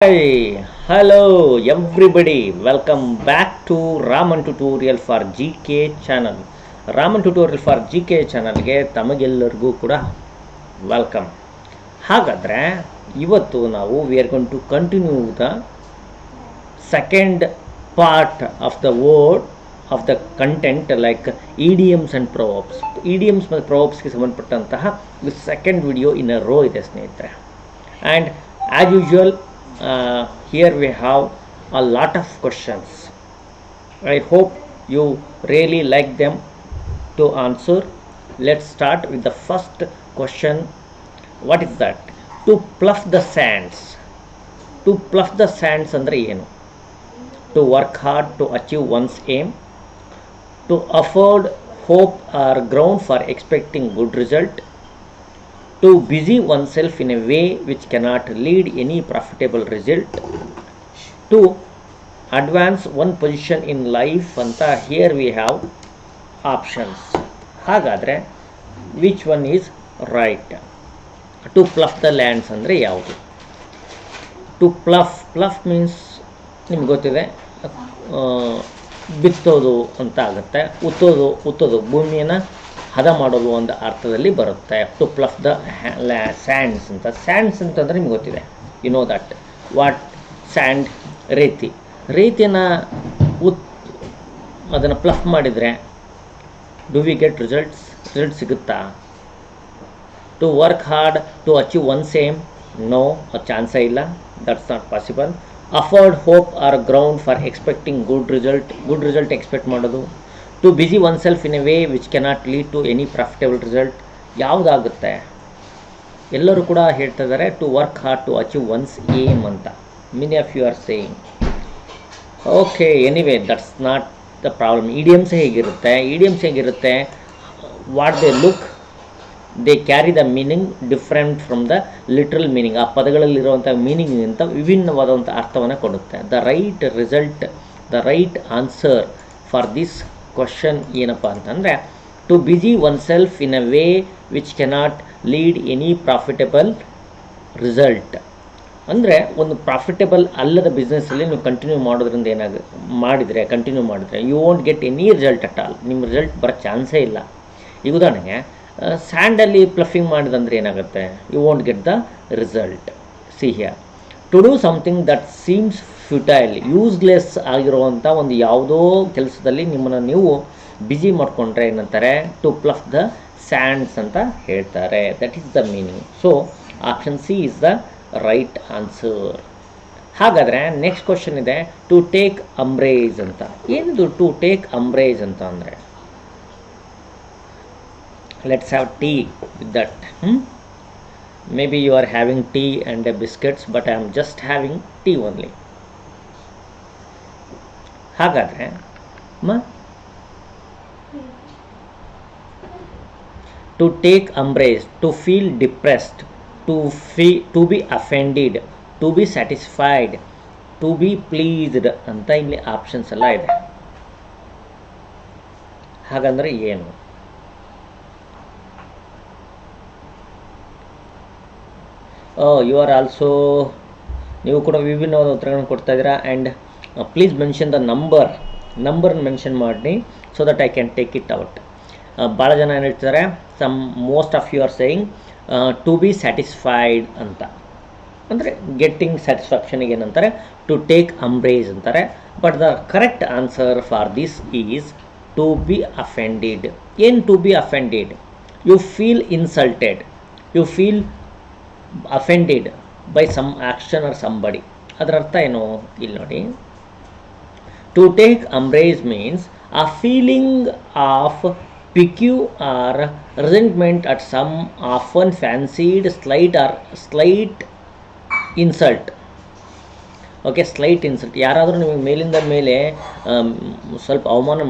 Hi, hello everybody. Welcome back to Raman tutorial for GK channel. Raman tutorial for GK ಚಾನಲ್ಗೆ ತಮಗೆಲ್ಲರಿಗೂ ಕೂಡ welcome. ಹಾಗಾದರೆ ಇವತ್ತು ನಾವು we are going to continue the second part of the word of the content like idioms and proverbs. idioms ಮತ್ತು proverbsಗೆ ಸಂಬಂಧಪಟ್ಟಂತಹ second video in a row ಇದೆ ಸ್ನೇಹಿತರೆ. And as usual here we have a lot of questions. I hope you really like them to answer. Let's start with the first question. What is that? To plough the sands. To plough the sands andre ಏನು? To work hard to achieve one's aim, to afford hope or ground for expecting good result, to busy oneself in a way which cannot lead any profitable result, to advance one position in life ಅಂತ here we have options. ಹಾಗಾದರೆ which one is right? To plough the lands ಅಂದರೆ ಯಾವುದು? To plough means ನಿಮ್ಗೆ ಗೊತ್ತಿದೆ, ಬಿತ್ತೋದು ಅಂತ ಆಗುತ್ತೆ. ಉತ್ತೋದು ಭೂಮಿಯನ್ನು ಹದ ಮಾಡೋದು ಒಂದು ಅರ್ಥದಲ್ಲಿ ಬರುತ್ತೆ. ಟು ಪ್ಲಫ್ ದ ಸ್ಯಾಂಡ್ಸ್ ಅಂತ. ಸ್ಯಾಂಡ್ಸ್ ಅಂತಂದರೆ ನಿಮ್ಗೆ ಗೊತ್ತಿದೆ, you know that what sand. ರೇತಿಯನ್ನು ಅದನ್ನು ಪ್ಲಫ್ ಮಾಡಿದರೆ ಡು ವಿ ಗೆಟ್ ರಿಸಲ್ಟ್ ಸಿಗುತ್ತಾ? To work hard to achieve one same, no, ಆ ಚಾನ್ಸೇ ಇಲ್ಲ, that's not possible. Afford hope are ground for expecting good result expect ಮಾಡೋದು. To busy oneself in a way which cannot lead to any profitable result. ಯಾವುದಾಗುತ್ತೆ? ಎಲ್ಲರೂ ಕೂಡ ಹೇಳ್ತಾ ಇದ್ದಾರೆ to work hard to achieve one's aim ಅಂತ. Many of you are saying okay. Anyway that's not the problem. idioms ಹೇಗಿರುತ್ತೆ? What they look, they carry the meaning different from the literal meaning. ಆ ಪದಗಳಲ್ಲಿರುವಂಥ ಮೀನಿಂಗಿಂತ ವಿಭಿನ್ನವಾದಂಥ ಅರ್ಥವನ್ನು ಕೊಡುತ್ತೆ. The right answer for this question ಏನಪ್ಪ ಅಂತಂದರೆ to busy oneself in a way which cannot lead any profitable result. ಅಂದರೆ ಒಂದು ಪ್ರಾಫಿಟಬಲ್ ಅಲ್ಲದ ಬಿಸ್ನೆಸ್ಸಲ್ಲಿ ನೀವು ಕಂಟಿನ್ಯೂ ಮಾಡೋದ್ರಿಂದ ಕಂಟಿನ್ಯೂ ಮಾಡಿದರೆ you won't get any result at all. ನಿಮ್ಮ ರಿಸಲ್ಟ್ ಬರೋ ಚಾನ್ಸೇ ಇಲ್ಲ. ಈಗ ಉದಾಹರಣೆಗೆ ಸ್ಯಾಂಡಲ್ಲಿ ಪ್ಲಫಿಂಗ್ ಮಾಡಿದಂದ್ರೆ ಏನಾಗುತ್ತೆ? You won't get the result. See here, to do something that seems futile, useless ಆಗಿರುವಂಥ ಒಂದು ಯಾವುದೋ ಕೆಲಸದಲ್ಲಿ ನಿಮ್ಮನ್ನು ನೀವು ಬ್ಯುಸಿ ಮಾಡಿಕೊಂಡ್ರೆ ಏನಂತಾರೆ? ಟು ಪ್ಲಫ್ ದ ಸ್ಯಾಂಡ್ಸ್ ಅಂತ ಹೇಳ್ತಾರೆ. That is the meaning. So option C is the right answer. ಹಾಗಾದರೆ ನೆಕ್ಸ್ಟ್ ಕ್ವಶನ್ ಇದೆ ಟು ಟೇಕ್ ಅಂಬ್ರೇಜ್ ಅಂತ. ಏನಿದು ಟು ಟೇಕ್ ಅಂಬ್ರೇಜ್ ಅಂತ ಅಂದರೆ? Let's have tea with that. Maybe you are having tea and biscuits, but I am just having tea only. ಹಾಗಾದರೆ to take umbrage, to feel depressed, to be offended, to be satisfied, to be pleased ಅಂತ ಇಲ್ಲಿ options ಎಲ್ಲ ಇದೆ. ಹಾಗಂದರೆ ಏನು? You are also, ನೀವು ಕೂಡ ವಿಭಿನ್ನವಾದ ಉತ್ತರಗಳನ್ನು ಕೊಡ್ತಾ ಇದ್ದೀರಾ. ಆ್ಯಂಡ್ ಪ್ಲೀಸ್ ಮೆನ್ಷನ್ ದ ನಂಬರ್ನ ಮೆನ್ಷನ್ ಮಾಡಿ so that I can take it out. ಭಾಳ ಜನ ಏನು ಹೇಳ್ತಾರೆ, most of you are saying to be satisfied ಅಂತ. ಅಂದರೆ ಗೆಟ್ಟಿಂಗ್ ಸ್ಯಾಟಿಸ್ಫ್ಯಾಕ್ಷನಿಗೆ ಏನಂತಾರೆ? ಟು ಟೇಕ್ ಅಂಬ್ರೇಜ್ ಅಂತಾರೆ. But the correct answer for this is to be offended. ಏನು to be offended? You feel insulted, you feel offended by some action or somebody. ಅದರ ಅರ್ಥ ಏನು ಇಲ್ಲಿ ನೋಡಿ. To take umbrage means a feeling of pique or resentment at some often fancied slight insult. Okay, slight insult. ಯಾರಾದರೂ ನಿಮಗೆ ಮೇಲಿಂದ ಮೇಲೆ ಸ್ವಲ್ಪ ಅವಮಾನ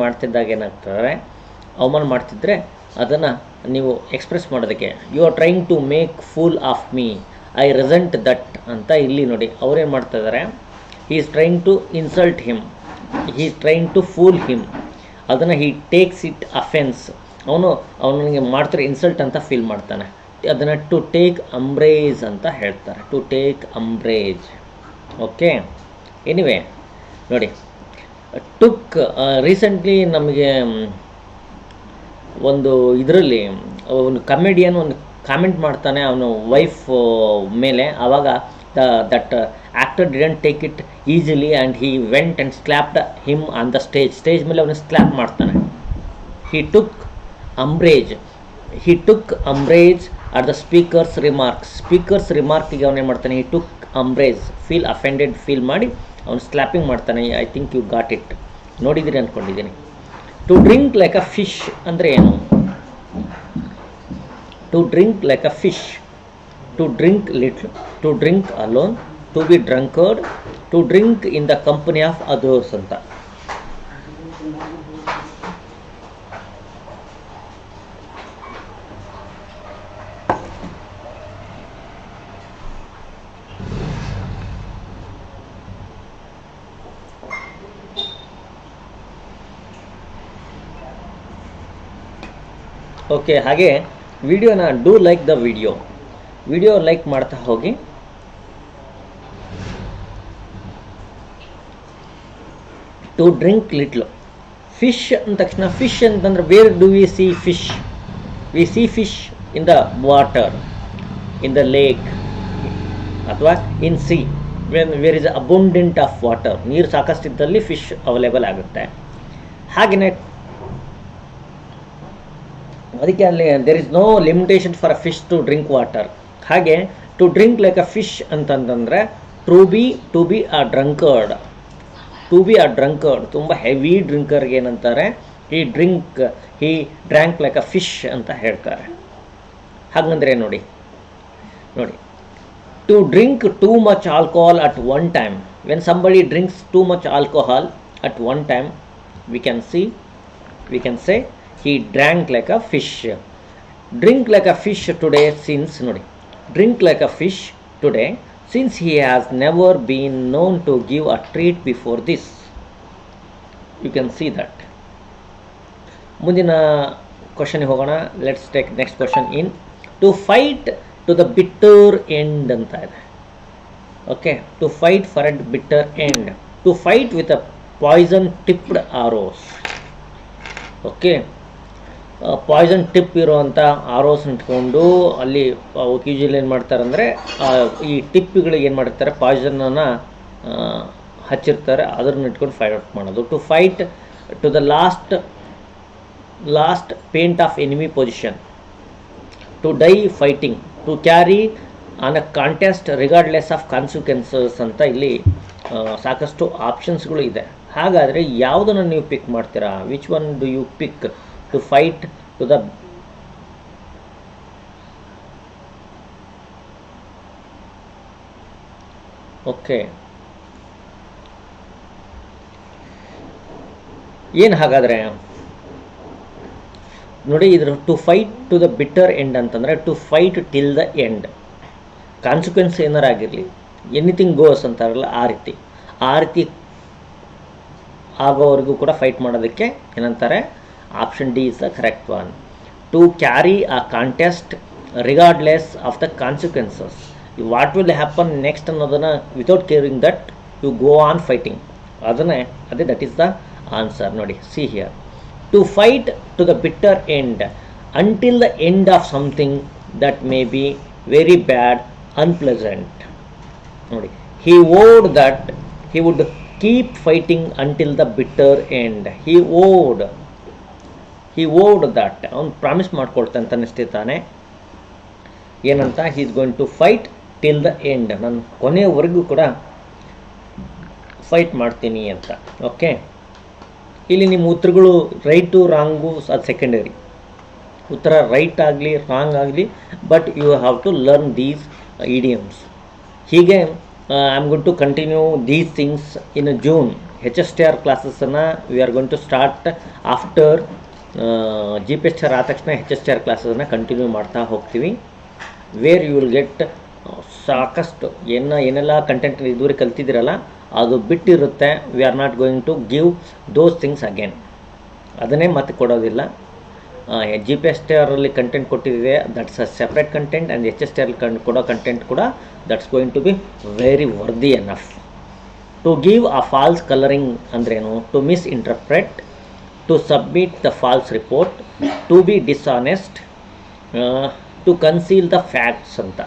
ಮಾಡ್ತಿದ್ದರೆ ಅದನ್ನು ನೀವು ಎಕ್ಸ್ಪ್ರೆಸ್ ಮಾಡೋದಕ್ಕೆ you are trying to make fool of me, I resent that ಅಂತ. ಇಲ್ಲಿ ನೋಡಿ ಅವ್ರೇನು ಮಾಡ್ತಾ ಇದ್ದಾರೆ? He is trying to insult him, he is trying to fool him. ಅದನ್ನು ಹಿ ಟೇಕ್ಸ್ ಇಟ್ ಅಫೆನ್ಸ್. ಅವನಿಗೆ ಮಾಡ್ತಾರೆ ಇನ್ಸಲ್ಟ್ ಅಂತ ಫೀಲ್ ಮಾಡ್ತಾನೆ. ಅದನ್ನು ಟು ಟೇಕ್ ಅಂಬ್ರೇಜ್ ಅಂತ ಹೇಳ್ತಾರೆ. To take umbrage. Okay. Anyway ನೋಡಿ, ಟುಕ್ ರೀಸೆಂಟ್ಲಿ ನಮಗೆ ಒಂದು ಇದರಲ್ಲಿ ಒಂದು ಕಮೆಡಿಯನ್ ಒಂದು ಕಾಮೆಂಟ್ ಮಾಡ್ತಾನೆ ಅವನು ವೈಫ್ ಮೇಲೆ. ಆವಾಗ that actor didn't take it easily and he went and slapped him on the stage ಮೇಲೆ ಅವನು ಸ್ಲ್ಯಾಪ್ ಮಾಡ್ತಾನೆ. He took umbrage at the speaker's ರಿಮಾರ್ಕಿಗೆ ಅವನೇನು ಮಾಡ್ತಾನೆ, he took umbrage, feel offended feel ಮಾಡಿ ಅವನು ಸ್ಲ್ಯಾಪಿಂಗ್ ಮಾಡ್ತಾನೆ. I think you got it, ನೋಡಿದ್ದೀರಿ ಅಂದ್ಕೊಂಡಿದ್ದೀನಿ. To drink like a fish ಅಂದರೆ ಏನು? To drink like a fish, to drink little, to drink alone, to be drunkard, to drink in the company of others ಅಂತ. Okay, ಹಾಗೆ ವಿಡಿಯೋನ do like the video like ಮಾಡ್ತಾ ಹೋಗಿ. To drink little, fish ಅಂದ ತಕ್ಷಣ, fish ಅಂತಂದ್ರೆ where do we see fish? We see fish in the water, in the lake ಅಥವಾ in sea, where is abundant of water. ನೀರು ಸಾಕಷ್ಟಿದ್ದಲ್ಲಿ fish available ಆಗುತ್ತೆ. ಹಾಗೆಯೇ ಅದಕ್ಕೆ ಅಲ್ಲಿ there is no limitation for a fish to drink water. ಹಾಗೆ to drink like a fish ಅಂತಂತಂದರೆ to be a drunkard, ತುಂಬ ಹೆವಿ ಡ್ರಿಂಕರ್ಗೆ ಏನಂತಾರೆ, he drank like a fish ಅಂತ ಹೇಳ್ತಾರೆ. ಹಾಗಂದ್ರೆ ನೋಡಿ, to drink too much alcohol at one time, when somebody drinks too much alcohol at one time, we can say he drank like a fish. Drink like a fish today since he has never been known to give a treat before this. You can see that. ಮುಂದಿನ question ಹೋಗೋಣ. Let's take next question in. To fight to the bitter end ಅಂತ ಇದೆ. Okay, to fight for a bitter end, to fight with a poison tipped arrows. Okay, poison tip ಇರೋವಂಥ arrows ಇಟ್ಕೊಂಡು ಅಲ್ಲಿ usually ಏನು ಮಾಡ್ತಾರೆ ಅಂದರೆ ಈ ಟಿಪ್ಗಳಿಗೆ ಏನು ಮಾಡಿರ್ತಾರೆ, ಪಾಯ್ಸನನ್ನು ಹಚ್ಚಿರ್ತಾರೆ, ಅದನ್ನು ಇಟ್ಕೊಂಡು ಫೈಟ್ ಔಟ್ ಮಾಡೋದು. To fight to the last point of enemy position, to die fighting, to carry on a contest regardless of consequences ಅಂತ ಇಲ್ಲಿ ಸಾಕಷ್ಟು ಆಪ್ಷನ್ಸ್ಗಳು ಇದೆ. ಹಾಗಾದರೆ ಯಾವುದನ್ನು ನೀವು ಪಿಕ್ ಮಾಡ್ತೀರಾ? Which one do you pick? To fight to the okay, ಏನು ಹಾಗಾದರೆ ನೋಡಿ, ಇದ್ರ to fight to the bitter end ಅಂತಂದರೆ to fight till the end. Consequence ಏನಾರು ಆಗಿರಲಿ, ಎನಿಥಿಂಗ್ ಗೋಸ್ ಅಂತಾರಲ್ಲ ಆ ರೀತಿ ಆಗೋವರೆಗೂ ಕೂಡ ಫೈಟ್ ಮಾಡೋದಕ್ಕೆ ಏನಂತಾರೆ? Option D is the correct one. To carry a contest regardless of the consequences, what will happen next ಅನ್ನೋದನ್ನು without caring that you go on fighting, ಅದೇ ದಟ್ ಈಸ್ ದ ಆನ್ಸರ್. ನೋಡಿ, see here, to fight to the bitter end until the end of something that may be very bad, unpleasant. ನೋಡಿ, he vowed that he would keep fighting until the bitter end. He vowed that ಅವನು promise ಮಾಡ್ಕೊಳ್ತಾನೆ ಅಂತ ಅನಿಸ್ತಿರ್ತಾನೆ ಏನಂತ, he is going to fight till the end, ನಾನು ಕೊನೆಯವರೆಗೂ ಕೂಡ fight ಮಾಡ್ತೀನಿ ಅಂತ. Okay, ಇಲ್ಲಿ ನಿಮ್ಮ ಉತ್ತರಗಳು ರೈಟು ರಾಂಗು ಅದು ಸೆಕೆಂಡರಿ. ಉತ್ತರ ರೈಟ್ ಆಗಲಿ ರಾಂಗ್ ಆಗಲಿ, but you have to learn these idioms. ಹೀಗೆ I am going to continue these things in June. Hstr ಕ್ಲಾಸಸ್ಸನ್ನು we are going to start after Gpstr ಆದ ತಕ್ಷಣ Hstr ಕ್ಲಾಸನ್ನು ಕಂಟಿನ್ಯೂ ಮಾಡ್ತಾ ಹೋಗ್ತೀವಿ. ವೇರ್ ಯು ವಿಲ್ ಗೆಟ್ ಸಾಕಷ್ಟು ಏನೆಲ್ಲ content ಇದುವರೆಗೆ ಕಲ್ತಿದ್ದೀರಲ್ಲ ಅದು ಬಿಟ್ಟಿರುತ್ತೆ. We are not going to give those things again, ಅದನ್ನೇ ಮತ್ತೆ ಕೊಡೋದಿಲ್ಲ. Gpstರಲ್ಲಿ ಕಂಟೆಂಟ್ ಕೊಟ್ಟಿದೆ, that's a separate content, and Hstr ಕೊಡೋ ಕಂಟೆಂಟ್ ಕೂಡ that's going to be very worthy enough. To give a false colouring ಅಂದ್ರೇನು? To misinterpret, to submit the false report, to be dishonest, to conceal the facts ಅಂತ.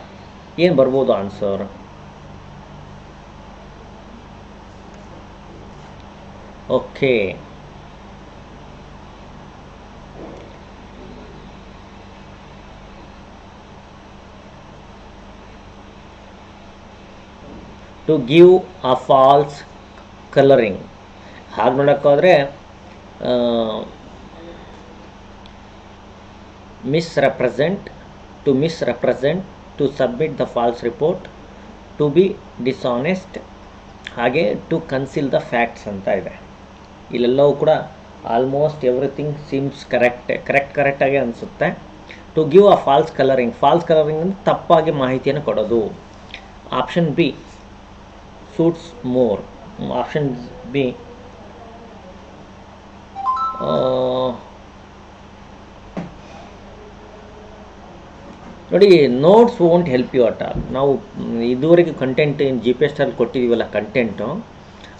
ಏನು ಬರ್ಬೋದು answer? Okay, to give a false colouring. ಹಾಗೆ ನೋಡೋಕ್ಕೋದ್ರೆ misrepresent, to ಮಿಸ್ರೆಪ್ರೆಸೆಂಟ್, to submit the false report, to be dishonest, ಹಾಗೆ to conceal the facts ಅಂತ ಇದೆ. ಇಲ್ಲೆಲ್ಲವೂ ಕೂಡ almost everything seems ಕರೆಕ್ಟಾಗಿ ಅನಿಸುತ್ತೆ. To give a false colouring, false colouring ಅಂದರೆ ತಪ್ಪಾಗಿ ಮಾಹಿತಿಯನ್ನು ಕೊಡೋದು. Option B suits more. Option B ನೋಡಿ, notes won't help you at all. ನಾವು ಇದುವರೆಗೆ ಕಂಟೆಂಟ್ Gpstr ಕೊಟ್ಟಿದ್ದೀವಲ್ಲ ಕಂಟೆಂಟು,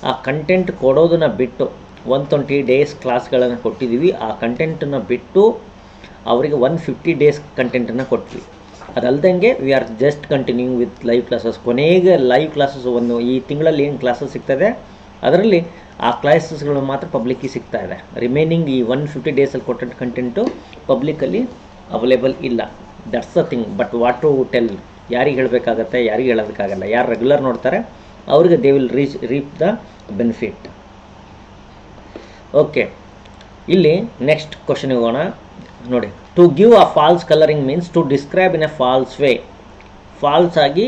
ಆ ಕಂಟೆಂಟ್ ಕೊಡೋದನ್ನು ಬಿಟ್ಟು 120 ಡೇಸ್ ಕ್ಲಾಸ್ಗಳನ್ನು ಕೊಟ್ಟಿದ್ದೀವಿ. ಆ ಕಂಟೆಂಟನ್ನು ಬಿಟ್ಟು ಅವರಿಗೆ 150 ಡೇಸ್ ಕಂಟೆಂಟನ್ನು ಕೊಟ್ವಿ. ಅದಲ್ದಂಗೆ we are just continuing with live classes. ಕೊನೆಗೆ ಲೈವ್ ಕ್ಲಾಸಸ್ ಈ ತಿಂಗಳಲ್ಲಿ ಏನು ಕ್ಲಾಸಸ್ ಸಿಗ್ತದೆ ಅದರಲ್ಲಿ ಆ ಕ್ಲಾಸಸ್ಗಳು ಮಾತ್ರ ಪಬ್ಲಿಕ್ಕಿಗೆ ಸಿಗ್ತಾ ಇದೆ. ರಿಮೈನಿಂಗ್ ಈ 150 ಡೇಸಲ್ಲಿ ಕೊಟ್ಟ ಕಂಟೆಂಟು ಪಬ್ಲಿಕಲ್ಲಿ ಅವೈಲೇಬಲ್ ಇಲ್ಲ. That's the thing. But what to tell, ಯಾರಿಗೆ ಹೇಳಬೇಕಾಗತ್ತೆ, ಯಾರಿಗೆ ಹೇಳೋದಕ್ಕಾಗಲ್ಲ. ಯಾರು ರೆಗ್ಯುಲರ್ ನೋಡ್ತಾರೆ ಅವ್ರಿಗೆ they will reap the benefit. Okay, ಇಲ್ಲಿ ನೆಕ್ಸ್ಟ್ ಕ್ವಶನ್ ಹೋಗೋಣ. ನೋಡಿ, to give a false colouring means to describe in a false way. False ಆಗಿ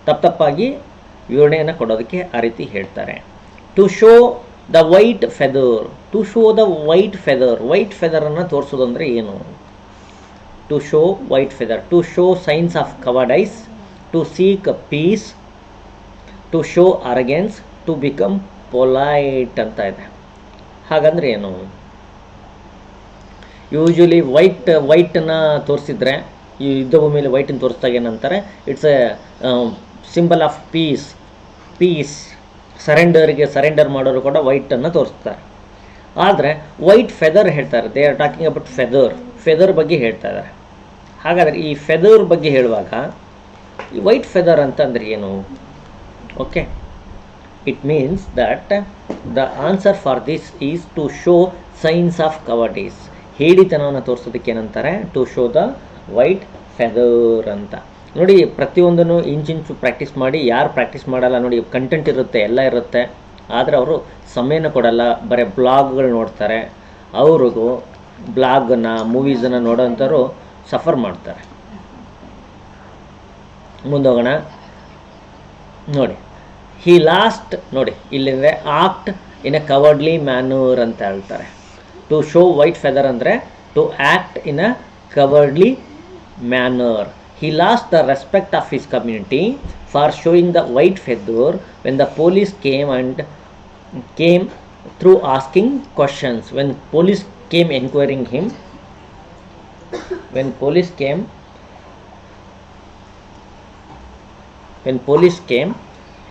ತಪ್ಪಾಗಿ ವಿವರಣೆಯನ್ನು ಕೊಡೋದಕ್ಕೆ ಆ ರೀತಿ ಹೇಳ್ತಾರೆ. To show the white feather, to show the white feather, white ಫೆದರನ್ನು ತೋರಿಸೋದಂದರೆ ಏನು? To show white feather, to show signs of cowardice, to seek peace, to show arrogance, to become polite ಅಂತ ಇದೆ. ಹಾಗಂದ್ರೆ ಏನು? ಯೂಶ್ವಲಿ ವೈಟನ್ನು ತೋರಿಸಿದ್ರೆ, ಈ ಯುದ್ಧ ಭೂಮಿಯಲ್ಲಿ ವೈಟನ್ನು ತೋರಿಸಿದಾಗ ಏನಂತಾರೆ, it's A symbol of piece. Surrender ಮಾಡೋರು ಕೂಡ ವೈಟನ್ನು ತೋರಿಸ್ತಾರೆ. ಆದರೆ ವೈಟ್ ಫೆದರ್ ಹೇಳ್ತಾರೆ. They are talking about feather ಬಗ್ಗೆ ಹೇಳ್ತಾ ಇದ್ದಾರೆ. ಹಾಗಾದರೆ ಈ ಫೆದರ್ ಬಗ್ಗೆ ಹೇಳುವಾಗ ಈ ವೈಟ್ ಫೆದರ್ ಅಂತಂದರೆ ಏನು? Okay, it means that the answer for this is to show signs of cowardice. ಹೇಳಿತನವನ್ನು ತೋರಿಸೋದಕ್ಕೆ ಏನಂತಾರೆ? To show the white feather ಅಂತ. ನೋಡಿ, ಪ್ರತಿಯೊಂದನ್ನು ಇಂಚಿಂಚು ಪ್ರಾಕ್ಟೀಸ್ ಮಾಡಿ. ಯಾರು ಪ್ರಾಕ್ಟೀಸ್ ಮಾಡಲ್ಲ ನೋಡಿ, ಕಂಟೆಂಟ್ ಇರುತ್ತೆ, ಎಲ್ಲ ಇರುತ್ತೆ, ಆದರೆ ಅವರು ಸಮಯನ ಕೊಡಲ್ಲ, ಬರೀ ಬ್ಲಾಗ್ಗಳು ನೋಡ್ತಾರೆ. ಅವ್ರಿಗೂ ಬ್ಲಾಗನ್ನು ಮೂವೀಸನ್ನು ನೋಡೋಂಥವ್ರು ಸಫರ್ ಮಾಡ್ತಾರೆ. ಮುಂದೋಗೋಣ. ನೋಡಿ, ಹಿ ಲಾಸ್ಟ್, ನೋಡಿ ಇಲ್ಲಿಂದರೆ act in a cowardly manner ಅಂತ ಹೇಳ್ತಾರೆ. ಟು ಶೋ ವೈಟ್ ಫೆದರ್ ಅಂದರೆ to act in a cowardly manner. He lost the respect of his community for showing the white feather when the police came through asking questions. When police came inquiring him, when police came,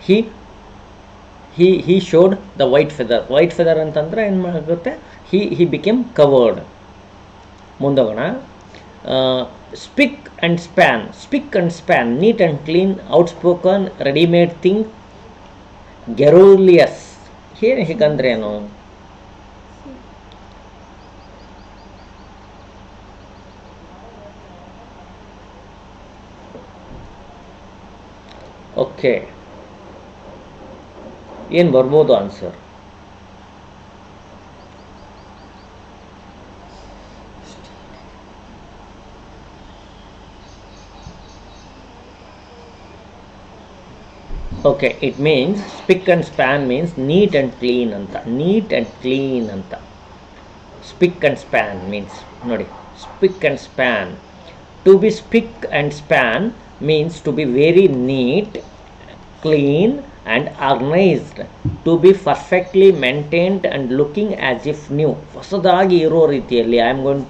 he showed the white feather. White feather ಅಂತಂದ್ರೆ ಏನು ಮಾಡುತ್ತೆ? He became covered. ಮುಂದೋಗೋಣ. Spick and span, neat and clean, outspoken, ready-made thing, garrulous. ಹೀಗಂದ್ರೆ ಏನು? Okay, ಏನು ಬರ್ಬೋದು answer? Okay, it means spick and span means neat and clean ಅಂತ. Neat and clean ಅಂತ spick and span means. ನೋಡಿ, spick and span. To be spick and span means to be very neat, clean and organised. To be perfectly maintained and looking as if new. ಹೊಸದಾಗಿ ಇರೋ ರೀತಿಯಲ್ಲಿ I am going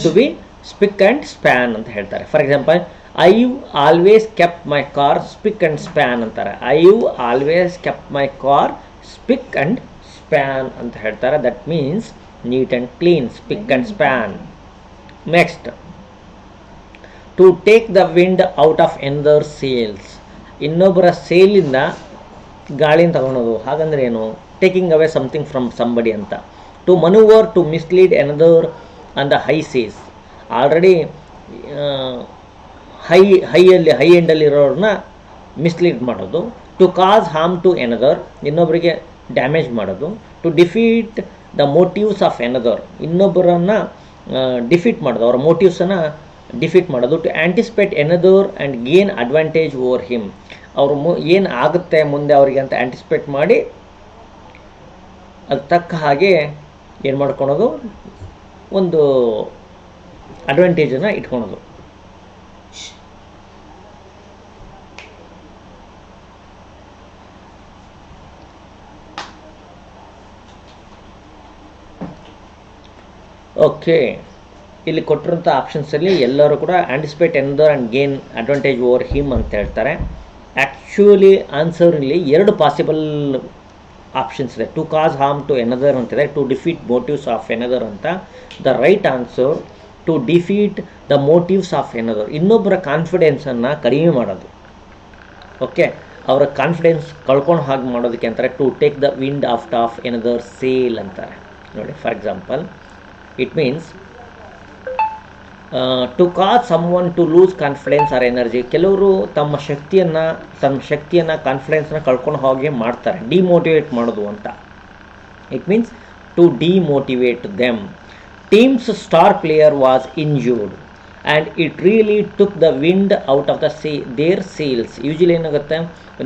to be spick and span ಅಂತ ಹೇಳ್ತಾರೆ. For example, I've always kept my car spick and span ಅಂತಾರೆ. I've always kept my car spick and span ಅಂತ ಹೇಳ್ತಾರೆ. That means neat and clean, spick and span. Next, to take the wind out of another sails. ಇನ್ನೊಬ್ಬರ ಸೇಲಿಂದ ಗಾಳಿನ ತಗೊಳೋದು. ಹಾಗಂದ್ರೆ ಏನು? Taking away something from somebody ಅಂತ. To manoeuvre to mislead another on the high seas. Already high ಎಂಡಲ್ಲಿರೋರನ್ನ mislead ಮಾಡೋದು. To cause harm to another, ಇನ್ನೊಬ್ಬರಿಗೆ ಡ್ಯಾಮೇಜ್ ಮಾಡೋದು. To defeat the motives of another, ಇನ್ನೊಬ್ಬರನ್ನು ಡಿಫೀಟ್ ಮಾಡೋದು, ಅವರ ಮೋಟಿವ್ಸನ್ನು ಡಿಫೀಟ್ ಮಾಡೋದು. To anticipate another and gain advantage over him, ಅವರು ಏನು ಆಗುತ್ತೆ ಮುಂದೆ ಅವರಿಗೆ ಅಂತ ಆ್ಯಂಟಿಸಿಪೇಟ್ ಮಾಡಿ ಅದಕ್ಕೆ ತಕ್ಕ ಹಾಗೆ ಏನು ಮಾಡ್ಕೊಳೋದು, ಒಂದು ಅಡ್ವಾಂಟೇಜನ್ನು ಇಟ್ಕೊಳೋದು. ಓಕೆ, ಇಲ್ಲಿ ಕೊಟ್ಟಿರೋಂಥ ಆಪ್ಷನ್ಸಲ್ಲಿ ಎಲ್ಲರೂ ಕೂಡ anticipate another and gain advantage over him ಅಂತ ಹೇಳ್ತಾರೆ. ಆ್ಯಕ್ಚುಲಿ ಆನ್ಸರಲ್ಲಿ 2 ಪಾಸಿಬಲ್ ಆಪ್ಷನ್ಸ್ ಇದೆ. To cause harm to another ಅಂತಿದೆ, to defeat motives of another ಅಂತ. The right answer to defeat the motives of another, ಇನ್ನೊಬ್ಬರ ಕಾನ್ಫಿಡೆನ್ಸನ್ನು ಕಡಿಮೆ ಮಾಡೋದು. ಓಕೆ, ಅವರ ಕಾನ್ಫಿಡೆನ್ಸ್ ಕಳ್ಕೊಂಡು ಹಾಗೆ ಮಾಡೋದಕ್ಕೆ ಅಂತಾರೆ to take the wind out of another sail ಅಂತಾರೆ. ನೋಡಿ, for example it means to cause someone to lose confidence or energy. ಕೆಲವರು ತಮ್ಮ ಶಕ್ತಿಯನ್ನು ಕಾನ್ಫಿಡೆನ್ಸ್ನ ಕಳ್ಕೊಂಡು ಹೋಗಿ ಮಾಡ್ತಾರೆ, ಡಿಮೋಟಿವೇಟ್ ಮಾಡೋದು ಅಂತ. It means to demotivate them. Team's star player was injured and it really took the wind out of the their sails. Usually ಏನಾಗುತ್ತೆ,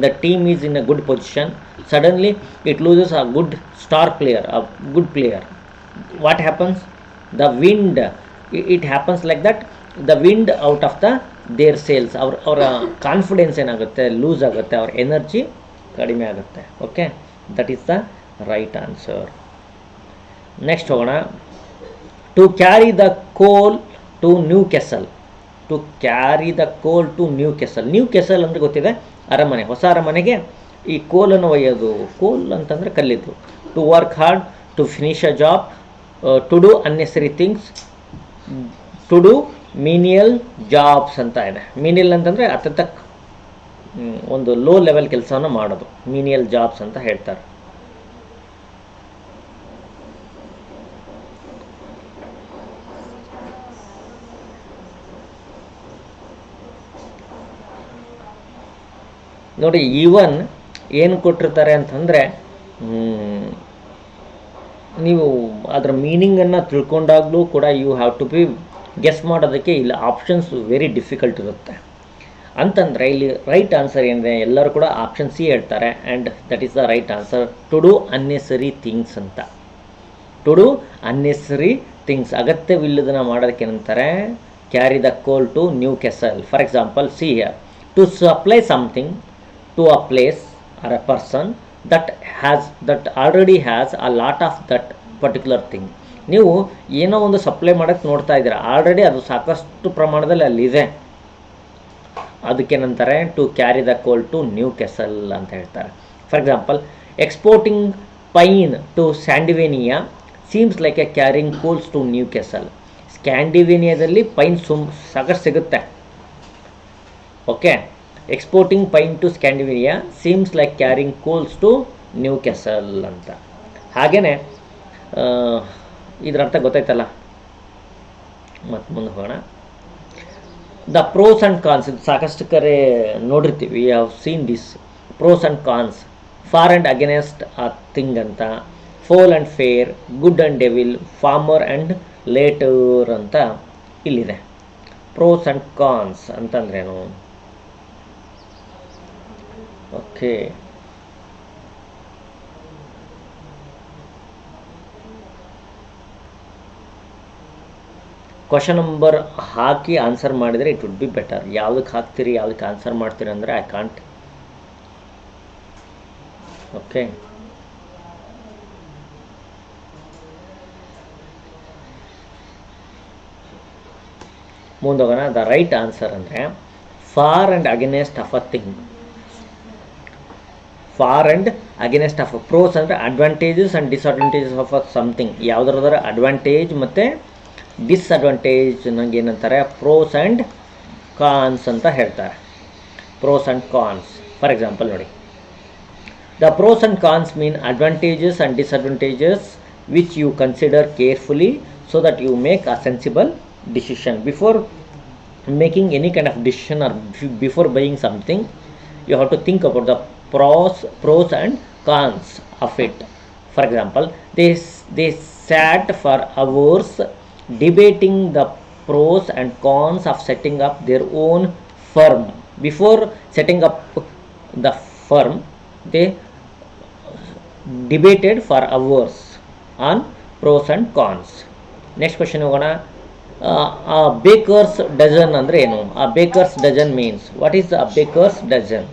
the team is in a good position, suddenly it loses a good star player, a good player. What happens? The wind, it happens like that, the wind out of the their sails. ಅವರ confidence ಏನಾಗುತ್ತೆ, lose ಆಗುತ್ತೆ, ಅವ್ರ energy ಕಡಿಮೆ ಆಗುತ್ತೆ. Okay, that is the right answer. Next ಹೋಗೋಣ. To carry the coal to Newcastle. To carry the coal to Newcastle. Newcastle ಅಂದರೆ ಗೊತ್ತಿದೆ, ಅರಮನೆ, ಹೊಸ ಅರಮನೆಗೆ ಈ ಕೋಲನ್ನು ಒಯ್ಯೋದು. ಕೋಲ್ ಅಂತಂದರೆ ಕಲ್ಲಿದ್ದು. To work hard, to finish a job, to do unnecessary things, to do menial jobs ಅಂತ ಇದೆ. ಮೀನಿಯಲ್ ಅಂತಂದರೆ ಅತ್ಯಂತ ಒಂದು ಲೋ ಲೆವೆಲ್ ಕೆಲಸವನ್ನು ಮಾಡೋದು, ಮೀನಿಯಲ್ ಜಾಬ್ಸ್ ಅಂತ ಹೇಳ್ತಾರೆ. ನೋಡಿ, ಈವನ್ ಏನು ಕೊಟ್ಟಿರ್ತಾರೆ ಅಂತಂದರೆ, ನೀವು ಅದರ ಮೀನಿಂಗನ್ನು ತಿಳ್ಕೊಂಡಾಗಲೂ ಕೂಡ you have to be guess ಮಾಡೋದಕ್ಕೆ ಇಲ್ಲಿ ಆಪ್ಷನ್ಸ್ ವೆರಿ ಡಿಫಿಕಲ್ಟ್ ಇರುತ್ತೆ. ಅಂತಂದರೆ ಇಲ್ಲಿ ರೈಟ್ ಆನ್ಸರ್ ಏನಿದೆ, ಎಲ್ಲರೂ ಕೂಡ ಆಪ್ಷನ್ ಸಿ ಹೇಳ್ತಾರೆ. And that is the right answer. To do unnecessary things ಅಂತ. ಟು ಡೂ ಅನ್ನೆಸರಿ ಥಿಂಗ್ಸ್, ಅಗತ್ಯವಿಲ್ಲದನ್ನು ಮಾಡೋದಕ್ಕೆ ಏನಂತಾರೆ, carry the coal to Newcastle. For example, see here, to supply something to a place or a person that already has a lot of that particular thing. ನೀವು ಏನೋ ಒಂದು supply ಮಾಡೋಕ್ಕೆ ನೋಡ್ತಾ ಇದ್ದೀರಾ, already ಅದು ಸಾಕಷ್ಟು ಪ್ರಮಾಣದಲ್ಲಿ ಅಲ್ಲಿದೆ, ಅದಕ್ಕೇನಂತಾರೆ to carry the coal to Newcastle ಅಂತ ಹೇಳ್ತಾರೆ. For example, exporting pine to Scandinavia seems like a carrying coals to Newcastle. ಸ್ಕ್ಯಾಂಡಿನೇವಿಯಾದಲ್ಲಿ ಪೈನ್ ಸಾಕಷ್ಟು ಸಿಗುತ್ತೆ. Okay, exporting pine to Scandinavia seems like carrying coals to Newcastle ಅಂತ. ಹಾಗೆಯೇ ಇದರ ಅರ್ಥ ಗೊತ್ತಾಯ್ತಲ್ಲ. ಮತ್ತು ಮುಂದೆ ಹೋಗೋಣ. ದ ಪ್ರೋಸ್ ಆ್ಯಂಡ್ ಕಾನ್ಸ್, ಇದು ಸಾಕಷ್ಟು ಕರೆ ನೋಡಿರ್ತೀವಿ, we have seen this. Pros and cons, for and against a thing ಅಂತ, foul and fair, good and devil, former and later ಅಂತ ಇಲ್ಲಿದೆ. ಪ್ರೋಸ್ ಆ್ಯಂಡ್ ಕಾನ್ಸ್ ಅಂತಂದ್ರೇನು? ಓಕೆ, ಕ್ವಶನ್ ನಂಬರ್ ಹಾಕಿ ಆನ್ಸರ್ ಮಾಡಿದರೆ ಇಟ್ ವುಡ್ ಬಿ ಬೆಟರ್. ಯಾವುದಕ್ಕೆ ಹಾಕ್ತೀರಿ, ಯಾವುದಕ್ಕೆ answer ಮಾಡ್ತೀರಿ ಅಂದರೆ ಐ ಕಾಂಟ್. ಓಕೆ, ಮುಂದೋಗೋಣ. ದ ರೈಟ್ ಆನ್ಸರ್ ಅಂದರೆ for and against of a thing. For and against of pros ಅಂದರೆ advantages and disadvantages of a something. ಯಾವುದ್ರದರ ಅಡ್ವಾಂಟೇಜ್ ಮತ್ತು ಡಿಸ್ಅಡ್ವಾಂಟೇಜ್ ನಂಗೆ ಏನಂತಾರೆ, ಪ್ರೋಸ್ ಆ್ಯಂಡ್ ಕಾನ್ಸ್ ಅಂತ ಹೇಳ್ತಾರೆ. Pros and cons. For example ನೋಡಿ, the pros and cons mean advantages and disadvantages which you consider carefully so that you make a sensible decision. Before making any kind of decision or before buying something, you have to think about the pros and cons of it. For example, they sat for hours debating the pros and cons of setting up their own firm. Before setting up the firm, they debated for hours on pros and cons. Next question ಹೋಗೋಣ. Baker's dozen ಅಂದರೆ ಏನು? ಆ baker's dozen means, what is a baker's dozen?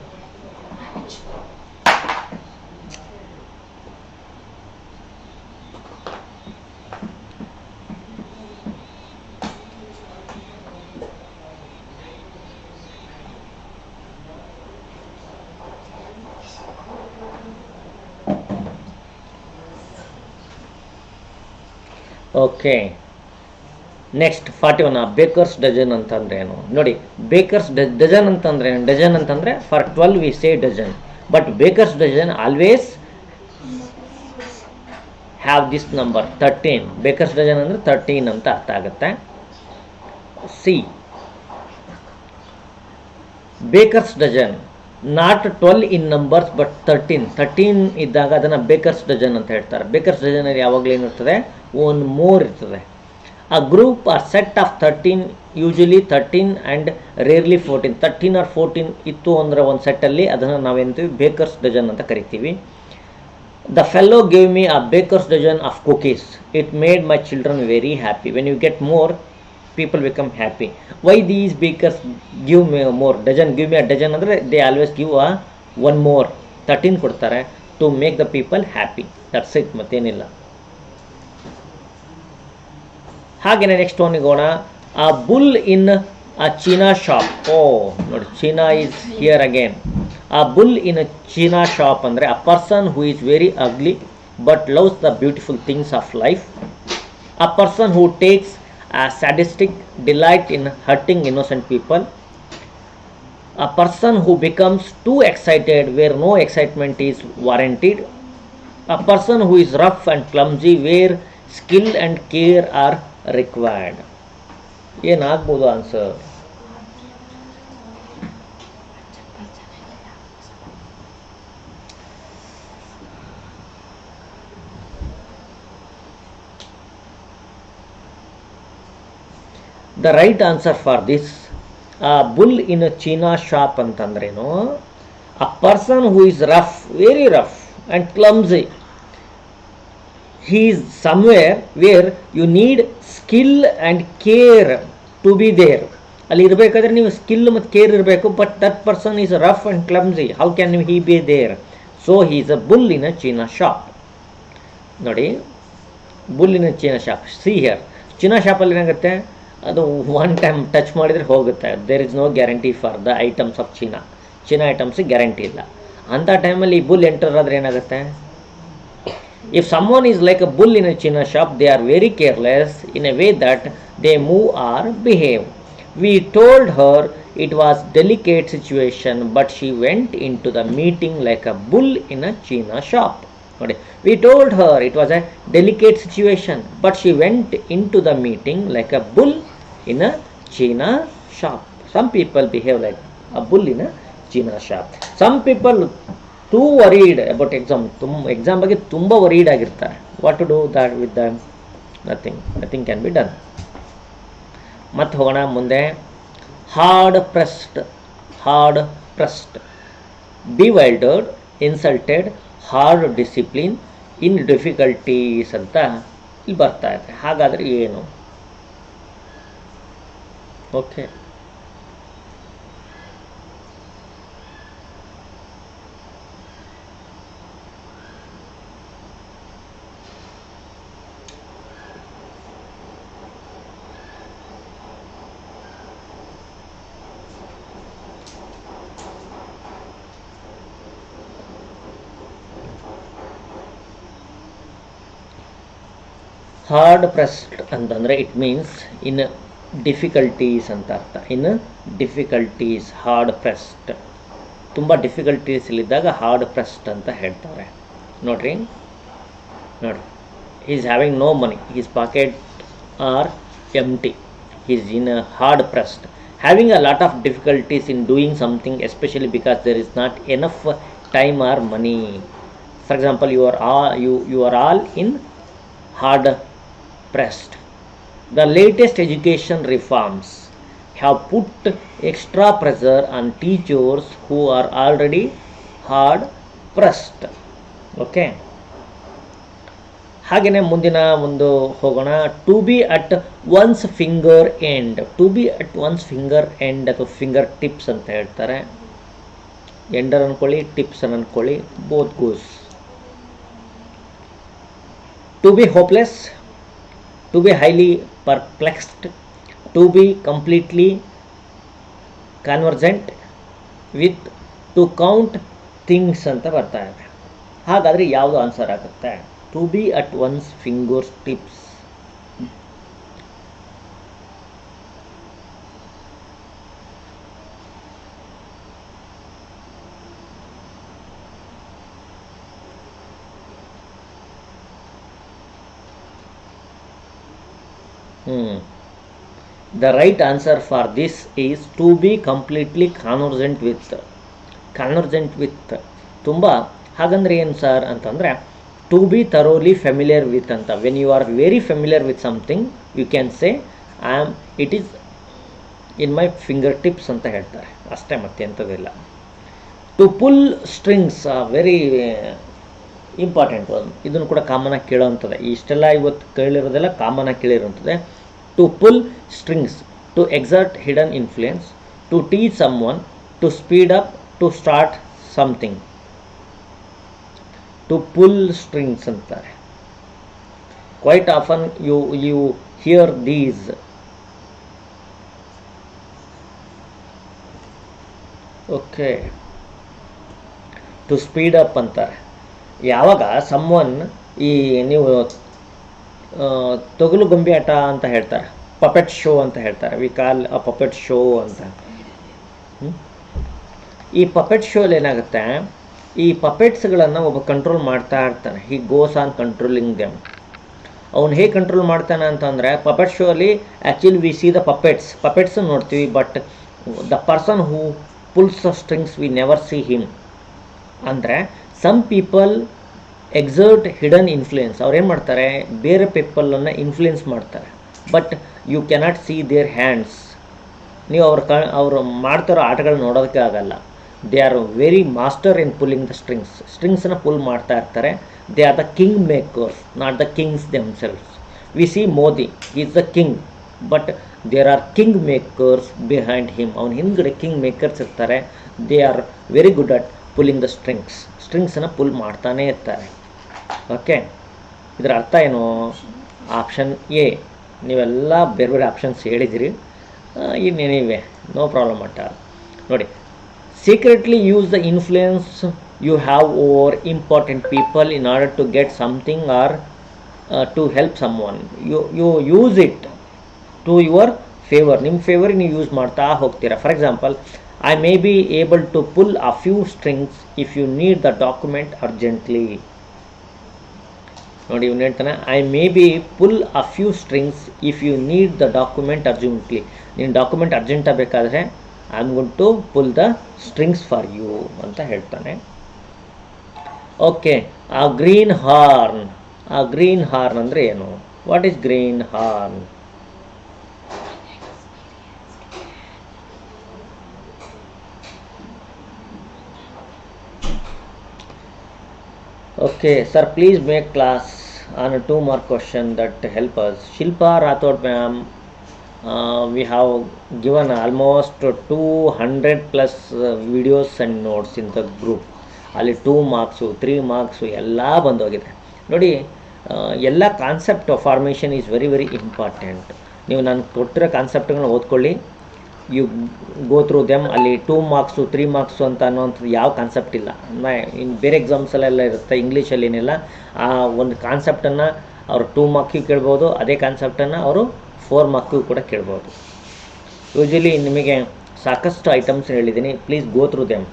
Okay, next 41. Baker's dozen ಅಂತಂದ್ರೆ ಏನು ನೋಡಿ. Baker's dozen ಅಂತಂದ್ರೆ ಏನು? Dozen ಅಂತಂದ್ರೆ for 12 we say dozen, but baker's dozen always have this number 13. Baker's dozen ಅಂದರೆ 13 ಅಂತ ಅರ್ಥ ಆಗುತ್ತೆ. See, baker's dozen not 12 in numbers but 13 ಇದ್ದಾಗ ಅದನ್ನು ಬೇಕರ್ಸ್ ಡಜನ್ ಅಂತ ಹೇಳ್ತಾರೆ. ಬೇಕರ್ಸ್ ಡಜನ್ ಯಾವಾಗಲೂ ಏನಿರ್ತದೆ, ಒನ್ ಮೋರ್ ಇರ್ತದೆ. A group or set of 13, usually 13 and rarely 14. 13 or 14 ಇತ್ತು ಅಂದರೆ ಒಂದು ಸೆಟ್ಟಲ್ಲಿ ಅದನ್ನು ನಾವೇಂತೀವಿ ಬೇಕರ್ಸ್ ಡಜನ್ ಅಂತ ಕರಿತೀವಿ. The fellow gave me a baker's dozen of cookies. It made my children very happy. When you get more, people become happy. Why these bakers give me more? Dozen, give me a dozen ಅಂದರೆ they always give a one more. 13 ಕೊಡ್ತಾರೆ to make the people happy. That's it, ಮತ್ತೇನಿಲ್ಲ. ಹಾಗೆಯೇ next ಒನ್ಗೆ ಹೋಗೋಣ. ಆ bull in a china shop. ಓ ನೋಡಿ, China is here again. ಆ bull in a china shop ಅಂದರೆ a person who is very ugly but loves the beautiful things of life. A person who takes a sadistic delight in hurting innocent people. A person who becomes too excited where no excitement is warranted. A person who is rough and clumsy where skill and care are required. ಏನಾಗ್ಬೋದು answer? The right answer for this, bull in a China shop ಅಂತಂದ್ರೇನು, a person who is rough, very rough and clumsy. He is somewhere where you need skill and care to be there. ಅಲ್ಲಿ ಇರಬೇಕಾದ್ರೆ ನೀವು skill ಮತ್ತು care ಇರಬೇಕು. But that person is rough and clumsy. How can he be there? So he is a bull in a china shop. ನೋಡಿ, bull in a china shop. See here, china ಶಾಪಲ್ಲಿ ಏನಾಗುತ್ತೆ, ಅದು one time touch ಮಾಡಿದರೆ ಹೋಗುತ್ತೆ. There is no guarantee for the items of china ಐಟಮ್ಸಿಗೆ guarantee ಇಲ್ಲ. ಅಂಥ ಟೈಮಲ್ಲಿ ಈ ಬುಲ್ ಎಂಟರ್ ಆದರೆ ಏನಾಗುತ್ತೆ? If someone is like a bull in a china shop, they are very careless in a way that they move or behave. We told her it was delicate situation, but she went into the meeting like a bull in a china shop. Okay. We told her it was a delicate situation, but she went into the meeting like a bull in a china shop. Some people behave like a bull in a china shop. Some people too worried about exam ಬಗ್ಗೆ ತುಂಬ worried ಆಗಿರ್ತಾರೆ. What to do that with them? Nothing can be done. ಮತ್ತೆ ಹೋಗೋಣ ಮುಂದೆ. Hard pressed, bewildered, insulted, hard discipline, in difficulties ಅಂತ ಇಲ್ಲಿ ಬರ್ತಾ ಇದೆ. ಹಾಗಾದರೆ ಏನು? ಓಕೆ, ಹಾರ್ಡ್ ಪ್ರೆಸ್ಡ್ ಅಂತಂದರೆ ಇಟ್ ಮೀನ್ಸ್ ಇನ್ ಡಿಫಿಕಲ್ಟೀಸ್ ಅಂತ ಅರ್ಥ. ಇನ್ ಡಿಫಿಕಲ್ಟೀಸ್ ಹಾರ್ಡ್ ಪ್ರೆಸ್ಡ್, ತುಂಬ ಡಿಫಿಕಲ್ಟೀಸಲ್ಲಿದ್ದಾಗ ಹಾರ್ಡ್ ಪ್ರೆಸ್ಡ್ ಅಂತ ಹೇಳ್ತಾರೆ. ನೋಡ್ರಿ is having no money, his pocket are empty, is in hard pressed, having a lot of difficulties in doing something, especially because there is not enough time or money. For example, you are all in hard pressed. The latest education reforms have put extra pressure on teachers who are already hard pressed. Okay, ಹಾಗೆಯೇ ಮುಂದಿನ ಒಂದು ಹೋಗೋಣ. To be at one's finger end. To be at one's finger end ಅಥವಾ fingertips ಅಂತ ಹೇಳ್ತಾರೆ. ಎಂಡರ್ ಅಂದ್ಕೊಳ್ಳಿ, tips ಅಂದ್ಕೊಳ್ಳಿ, both goes. To be hopeless, to be highly perplexed, to be completely convergent with, to count things ಅಂತ ಬರ್ತಾ ಇದೆ. ಹಾಗಾದರೆ ಯಾವುದು ಆನ್ಸರ್ ಆಗುತ್ತೆ? To be at one's fingers tips. The right answer for this is to be completely conversant with. ತುಂಬ ಹಾಗಂದ್ರೆ ಏನು sir ಅಂತಂದರೆ, to be thoroughly familiar with ಅಂತ. When you are very familiar with something you can say it is in my fingertips ಅಂತ ಹೇಳ್ತಾರೆ ಅಷ್ಟೇ, ಮತ್ತೆ ಎಂಥದಿಲ್ಲ. To pull strings very important ಒಂದು, ಇದನ್ನು ಕೂಡ ಕಾಮನಾಗಿ ಕೇಳೋವಂಥದ್ದು. ಇಷ್ಟೆಲ್ಲ ಇವತ್ತು ಕೇಳಿರೋದೆಲ್ಲ ಕಾಮನಾಗಿ ಕೇಳಿರೋಂಥದ್ದೇ. To pull strings, to exert hidden influence, to teach someone, to speed up, to start something. To pull strings ಅಂತಾರೆ. Quite often you here these. Okay, to speed up ಅಂತಾರೆ. ಯಾವಾಗ ಸಮ್ವನ್, ಈ ನೀವು ತೊಗಲು ಗೊಂಬೆ ಆಟ ಅಂತ ಹೇಳ್ತಾರೆ, ಪಪೆಟ್ ಶೋ ಅಂತ ಹೇಳ್ತಾರೆ. We call a puppet show ಅಂತ. ಈ ಪಪೆಟ್ ಶೋಲ್ಲಿ ಏನಾಗುತ್ತೆ, ಈ ಪಪೆಟ್ಸ್ಗಳನ್ನು ಒಬ್ಬ ಕಂಟ್ರೋಲ್ ಮಾಡ್ತಾ ಇರ್ತಾನೆ. He goes on controlling them. ಅವನು ಹೇಗೆ ಕಂಟ್ರೋಲ್ ಮಾಡ್ತಾನೆ ಅಂತಂದರೆ, ಪಪೆಟ್ ಶೋ ಅಲ್ಲಿ actually we see the puppets ನೋಡ್ತೀವಿ, but the person who pulls the strings we never see him. ಅಂದರೆ some people exert hidden influence. ಅವ್ರು ಏನು ಮಾಡ್ತಾರೆ, ಬೇರೆ ಪೀಪಲನ್ನು ಇನ್ಫ್ಲುಯೆನ್ಸ್ ಮಾಡ್ತಾರೆ, but you cannot see their hands. ನೀವು ಅವರು ಮಾಡ್ತಿರೋ ಆಟಗಳನ್ನ ನೋಡೋದಕ್ಕೆ ಆಗಲ್ಲ. They are very master in pulling the ಸ್ಟ್ರಿಂಗ್ಸನ್ನು ಪುಲ್ ಮಾಡ್ತಾ ಇರ್ತಾರೆ. They are the kingmakers, not the kings themselves. We see Modi, is the king, but there are kingmakers behind him. ಅವನ ಹಿಂದ್ಗಡೆ ಕಿಂಗ್ ಮೇಕರ್ಸ್ ಇರ್ತಾರೆ. They are very good at pulling the ಸ್ಟ್ರಿಂಗ್ಸನ್ನು pull ಮಾಡ್ತಾನೇ ಇರ್ತಾರೆ. Okay, ಇದರ ಅರ್ಥ ಏನು? Option A. ನೀವೆಲ್ಲ ಬೇರೆ ಬೇರೆ ಆಪ್ಷನ್ಸ್ ಹೇಳಿದಿರಿ, ಇನ್ನೇನಿವೆ, ನೋ ಪ್ರಾಬ್ಲಮ್ ಅಟ್ ಆಲ್. ನೋಡಿ, secretly use the influence you have over important people in order to get something or to help someone. You use it to your favor. ನಿಮ್ಮ favour ನೀವು use ಮಾಡ್ತಾ ಹೋಗ್ತೀರಾ. For example, I may be able to pull a few strings if you need the document urgently. ನೋಡಿ, ಇವನು ಹೇಳ್ತಾನೆ, I may be pull a few strings if you need the document urgently. ನೀನು document ಅರ್ಜೆಂಟಾಗಿ ಬೇಕಾದರೆ I am going to pull the strings for you ಅಂತ ಹೇಳ್ತಾನೆ. Okay, ಆ greenhorn ಅಂದರೆ ಏನು? What is greenhorn? Okay, sir, please make class on 2 more questions that help us. Shilpa Rathod ma'am, we have given almost 200 plus videos and notes in the group. ಅಲ್ಲಿ 2 marks 3 marks ಎಲ್ಲ ಬಂದೋಗಿದೆ. ನೋಡಿ, ಎಲ್ಲ concept formation is very very important. ನೀವು ನಾನು ಕೊಟ್ಟಿರೋ ಕಾನ್ಸೆಪ್ಟ್ಗಳನ್ನ ಓದ್ಕೊಳ್ಳಿ, you go through them. ಅಲ್ಲಿ 2 marks 3 marks ಅಂತ ಅನ್ನೋಂಥದ್ದು ಯಾವ ಕಾನ್ಸೆಪ್ಟ್ ಇಲ್ಲ. ಇನ್ನು ಬೇರೆ ಎಕ್ಸಾಮ್ಸಲ್ಲೆಲ್ಲ ಇರುತ್ತೆ ಇಂಗ್ಲೀಷಲ್ಲಿನೆಲ್ಲ ಆ ಒಂದು ಕಾನ್ಸೆಪ್ಟನ್ನು ಅವರು 2 ಮಾರ್ಕಿಗೆ ಕೇಳ್ಬೋದು, ಅದೇ ಕಾನ್ಸೆಪ್ಟನ್ನು ಅವರು 4 ಮಾರ್ಕಿಗೂ ಕೂಡ ಕೇಳ್ಬೋದು. ಯೂಶ್ವಲಿ ನಿಮಗೆ ಸಾಕಷ್ಟು ಐಟಮ್ಸ್ ಹೇಳಿದ್ದೀನಿ, please go through them,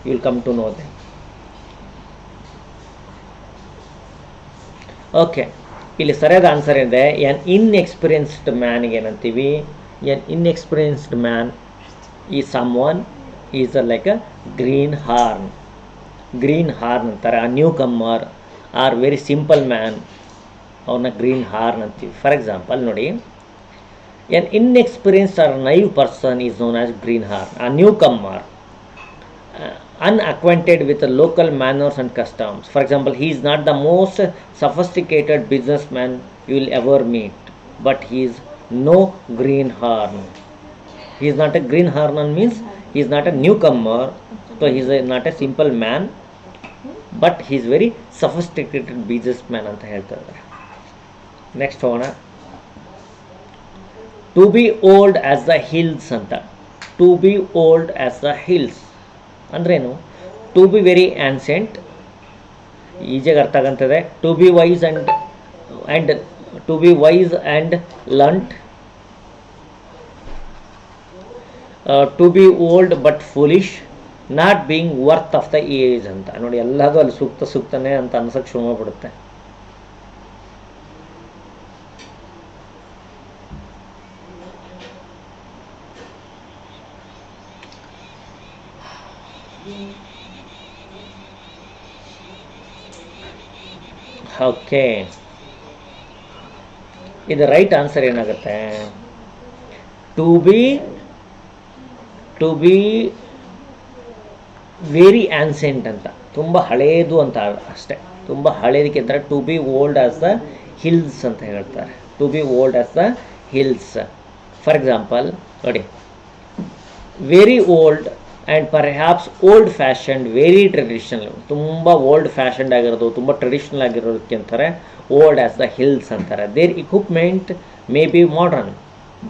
you will come to know them. Okay, ಇಲ್ಲಿ ಸರಿಯಾದ ಆನ್ಸರ್ ಇದೆ ಎನ್ ಇನ್ಎಕ್ಸ್ಪೀರಿಯನ್ಸ್ಡ್ ಮ್ಯಾನ್ಗೆ ಏನಂತೀವಿ? ಎನ್ ಇನ್ಎಕ್ಸ್ಪೀರಿಯನ್ಸ್ಡ್ ಮ್ಯಾನ್ ಈ someone is like a greenhorn. Greenhorn ಅಂತಾರೆ. A newcomer or very simple man, ಅವನ್ನ greenhorn ಅಂತೀವಿ. For example ನೋಡಿ, an inexperienced or naive person is known as greenhorn. A newcomer unacquainted with the local manners and customs. For example, he is not the most sophisticated businessman you will ever meet, but he is no greenhorn. He is not a greenhorn means he is not a newcomer, so he is not a simple man, but he is very sophisticated businessman ಅಂತ ಹೇಳ್ತಾರೆ. Next ಹೋಗೋಣ. To be old as the hills ಅಂತ. To be old as the hills ಅಂದ್ರೇನು? To be very ancient, ಈಜಿಯಾಗಿ ಅರ್ಥ ಆಗಂತದೆ. To be wise and to be wise and learned. To be old but foolish, not being worth of the age ಅಂತ. ನೋಡಿ, ಎಲ್ಲದೂ ಅಲ್ಲಿ ಸೂಕ್ತನೇ ಅಂತ ಅನ್ಸಕ್ಕೆ ಶುರು ಮಾಡ್ಬಿಡುತ್ತೆ. ಓಕೆ, ಇದು ರೈಟ್ ಆನ್ಸರ್ ಏನಾಗುತ್ತೆ? ಟು ಬಿ ವೆರಿ ಆನ್ಸೆಂಟ್ ಅಂತ, ತುಂಬ ಹಳೇದು ಅಂತ ಅಷ್ಟೇ. ತುಂಬ ಹಳೇದಕ್ಕೆ ಅಂದರೆ to be old as the hills ಅಂತ ಹೇಳ್ತಾರೆ. To be old as the hills. For example ನೋಡಿ, very old and perhaps old fashioned, very traditional. ತುಂಬ ಓಲ್ಡ್ ಫ್ಯಾಷನ್ಡ್ ಆಗಿರೋದು, ತುಂಬ ಟ್ರೆಡಿಷ್ನಲ್ ಆಗಿರೋದಕ್ಕೆ ಅಂತಾರೆ ಓಲ್ಡ್ ಆಸ್ ದ ಹಿಲ್ಸ್ ಅಂತಾರೆ. Their equipment may be modern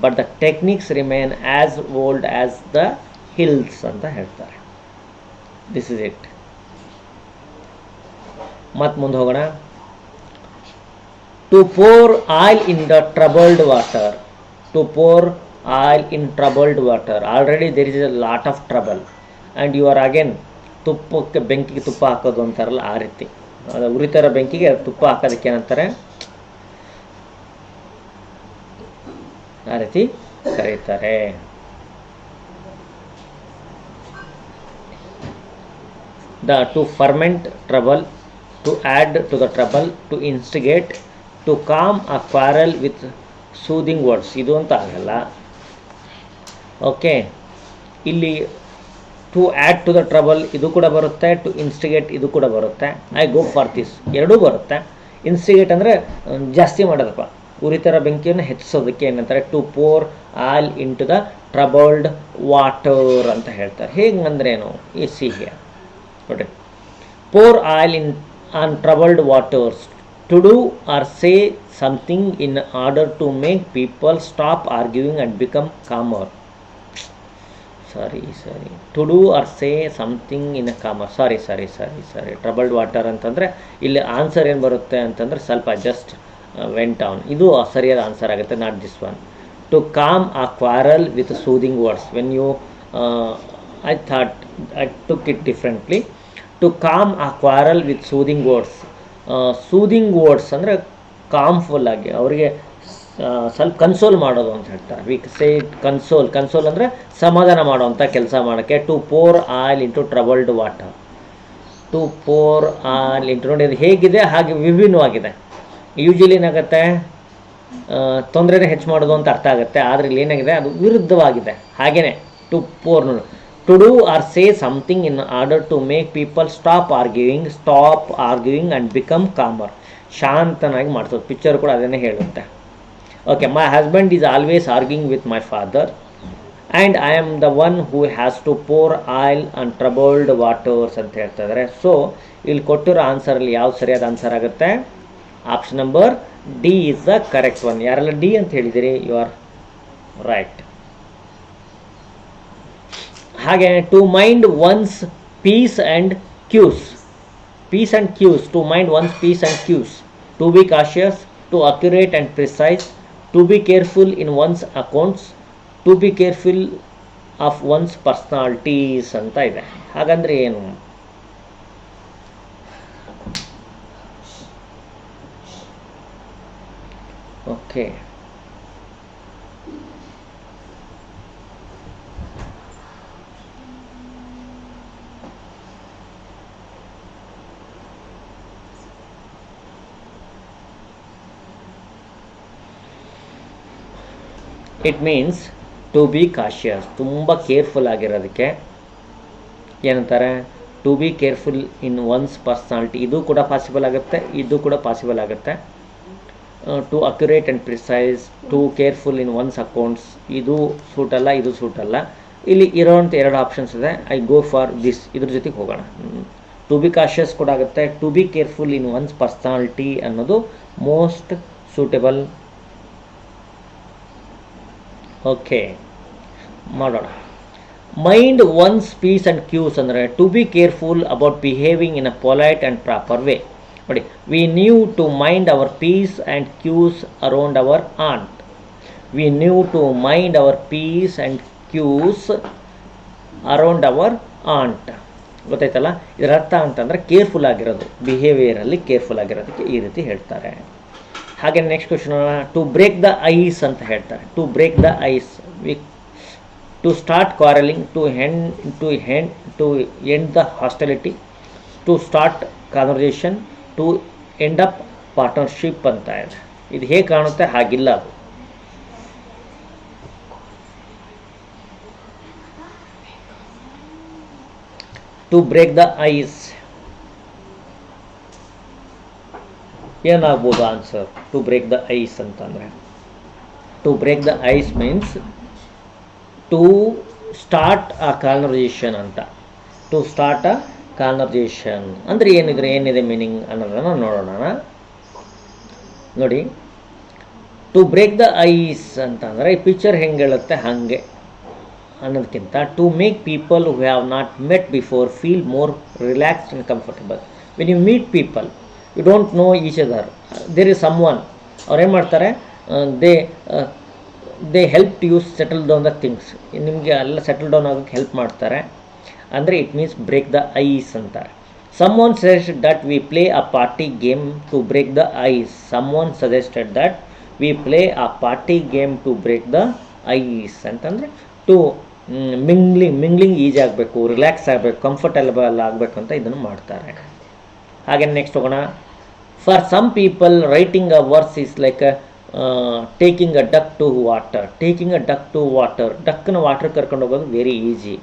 but the techniques remain as old as the hills ಅಂತ ಹೇಳ್ತಾರೆ. This is it. ಮತ್ತು ಮುಂದೆ ಹೋಗೋಣ. To pour oil in the troubled water. To four oil in troubled water. Already there is a lot of trouble and you are again ತುಪ್ಪಕ್ಕೆ ಬೆಂಕಿಗೆ ತುಪ್ಪ ಹಾಕೋದು ಅಂತಾರಲ್ಲ, ಆ ರೀತಿ. ಅದು ಉರಿತರ ಬೆಂಕಿಗೆ ತುಪ್ಪ ಹಾಕೋದಕ್ಕೆ ಏನಂತಾರೆ? ಆ ರೀತಿ ಕರೀತಾರೆ. To ferment trouble, to add to the trouble, to instigate, to calm a quarrel with soothing words. ಇದು ಅಂತ ಆಗಲ್ಲ. ಓಕೆ, ಇಲ್ಲಿ to add to the trouble ಇದು ಕೂಡ ಬರುತ್ತೆ, ಟು ಇನ್ಸ್ಟಿಗೇಟ್ ಇದು ಕೂಡ ಬರುತ್ತೆ. ಐ ಗೋ ಫಾರ್ ದಿಸ್, ಎರಡೂ ಬರುತ್ತೆ. ಇನ್ಸ್ಟಿಗೇಟ್ ಅಂದರೆ ಜಾಸ್ತಿ ಮಾಡೋದಪ್ಪ, ಉರಿತರ ಬೆಂಕಿಯನ್ನು ಹೆಚ್ಚಿಸೋದಕ್ಕೆ ಏನಂತಾರೆ? To pour oil into the troubled water ಅಂತ ಹೇಳ್ತಾರೆ. ಹೇಗಂದ್ರೇನು? ಈ ಸಿಹಿ ನೋಡ್ರಿ, pour oil in on troubled waters, to do or say something in order to make people stop arguing and become calmer. To do or say something in a calmer. Sorry. Troubled water ಅಂತಂದರೆ ಇಲ್ಲಿ answer ಏನು ಬರುತ್ತೆ ಅಂತಂದರೆ ಸ್ವಲ್ಪ just went down. ಇದು ಸರಿಯಾದ answer ಆಗುತ್ತೆ, not this one. To calm a quarrel with soothing words. When you I took it differently. To calm a quarrel with soothing words. Soothing words ಅಂದರೆ ಕಾಮ್ಫುಲ್ ಆಗಿ ಅವರಿಗೆ ಸ್ವಲ್ಪ ಕನ್ಸೋಲ್ ಮಾಡೋದು ಅಂತ ಹೇಳ್ತಾರೆ. ವಿ ಸೇ ಕನ್ಸೋಲ್ ಅಂದರೆ ಸಮಾಧಾನ ಮಾಡೋವಂಥ ಕೆಲಸ ಮಾಡೋಕ್ಕೆ. To pour oil into troubled water. To pour oil into, ನೋಡಿ ಅದು ಹೇಗಿದೆ ಹಾಗೆ ವಿಭಿನ್ನವಾಗಿದೆ. ಯೂಶ್ವಲಿ ಏನಾಗುತ್ತೆ, ತೊಂದರೆನೇ ಹೆಚ್ಚು ಮಾಡೋದು ಅಂತ ಅರ್ಥ ಆಗುತ್ತೆ, ಆದರೆ ಇಲ್ಲಿ ಏನಾಗಿದೆ ಅದು ವಿರುದ್ಧವಾಗಿದೆ. ಹಾಗೆಯೇ to pour, to do or say something in order to make people stop arguing and become calmer. ಶಾಂತನಾಗಿ ಮಾಡಿಸೋದು. ಪಿಕ್ಚರ್ ಕೂಡ ಅದನ್ನೇ ಹೇಳುತ್ತೆ. Okay, my husband is always arguing with my father and I am the one who has to pour oil on troubled waters ಅಂತ ಹೇಳ್ತಾ ಇದ್ದಾರೆ. So ಇಲ್ಲಿ ಕೊಟ್ಟಿರೋ ಆನ್ಸರಲ್ಲಿ ಯಾವ್ದು ಸರಿಯಾದ ಆನ್ಸರ್ ಆಗುತ್ತೆ? Option number D is the correct one. ಯಾರೆಲ್ಲ D ಅಂತ ಹೇಳಿದಿರಿ, ಯು ಆರ್ ರೈಟ್. ಹಾಗೆ to mind one's p's and q's, p's and q's, to mind one's p's and q's, to be cautious, to accurate and precise, to be careful in one's accounts, to be careful of one's personalities ಅಂತ ಇದೆ. ಹಾಗಂದ್ರೆ ಏನು? Okay, it means to be cautious, ತುಂಬ careful ಆಗಿರೋದಕ್ಕೆ ಏನಂತಾರೆ? To be careful in one's personality, ಇದು ಕೂಡ possible ಆಗುತ್ತೆ, ಇದು ಕೂಡ ಪಾಸಿಬಲ್ ಆಗುತ್ತೆ. To accurate and precise, to careful in one's accounts, ಇದು ಸೂಟಲ್ಲ, ಇದು ಸೂಟಲ್ಲ. ಇಲ್ಲಿ ಇರೋಂಥ ಎರಡು ಆಪ್ಷನ್ಸ್ ಇದೆ. ಐ ಗೋ ಫಾರ್ ದಿಸ್, ಇದ್ರ ಜೊತೆಗೆ ಹೋಗೋಣ. ಟು ಬಿ ಕಾಶಿಯಸ್ ಕೂಡ ಆಗುತ್ತೆ. To be careful in one's personality ಅನ್ನೋದು ಮೋಸ್ಟ್ ಸೂಟೇಬಲ್. ಓಕೆ, ಮಾಡೋಣ. Mind one's p's and q's ಅಂದರೆ to be careful about behaving in a polite and proper way. ನೋಡಿ, we knew to mind our p's and q's around our aunt. We knew to mind our p's and q's around our aunt. ಗೊತ್ತಾಯ್ತಲ್ಲ? ಇದರ ಅರ್ಥ ಅಂತಂದರೆ careful ಆಗಿರೋದು, ಬಿಹೇವಿಯರಲ್ಲಿ careful ಆಗಿರೋದಕ್ಕೆ ಈ ರೀತಿ ಹೇಳ್ತಾರೆ. ಹಾಗೆ next question, to break the ice ಅಂತ ಹೇಳ್ತಾರೆ. To break the ice, to start quarrelling, to end the hostility, to start conversation, to end up partnership ಅಂತ ಇದೆ. ಇದು ಹೇಗೆ ಕಾಣುತ್ತೆ ಹಾಗಿಲ್ಲ ಅದು. ಟು ಬ್ರೇಕ್ ದ ಐಸ್ ಏನಾಗ್ಬೋದು answer? To break the ice ಅಂತಂದರೆ, to break the ice means to start a conversation ಅಂತ. ಟು ಸ್ಟಾರ್ಟ್ ಅ ಕಾನ್ವರ್ಸೇಷನ್ ಅಂದರೆ ಏನಿದೆ ಮೀನಿಂಗ್ ಅನ್ನೋದನ್ನು ನೋಡೋಣ. ನೋಡಿ, ಟು ಬ್ರೇಕ್ ದ ಐಸ್ ಅಂತಂದರೆ ಈ ಪಿಕ್ಚರ್ ಹೆಂಗೆ ಹೇಳುತ್ತೆ ಹಾಗೆ ಅನ್ನೋದಕ್ಕಿಂತ to make people who have not met before feel more relaxed and comfortable. When you meet people, you don't know each other, there is someone, ಅವ್ರು ಏನು ಮಾಡ್ತಾರೆ, they help you settle down the things. ನಿಮಗೆ ಎಲ್ಲ settle down ಆಗೋಕ್ಕೆ help ಮಾಡ್ತಾರೆ ಅಂದರೆ it means break the ice ಅಂತಾರೆ. Someone suggested that we play a party game to break the ice. Someone suggested that we play a party game to break the ice ಅಂತಂದರೆ to mingling easy ಆಗಬೇಕು, relax ಆಗಬೇಕು, comfortable ಆಗಬೇಕು ಅಂತ ಇದನ್ನು ಮಾಡ್ತಾರೆ. ಹಾಗೆ next ಹೋಗೋಣ. For some people writing a verse is like taking a duck to water. Taking a duck to water, ಡಕ್ಕನ್ನು ವಾಟರ್ ಕರ್ಕೊಂಡು ಹೋಗೋದು ವೆರಿ ಈಜಿ.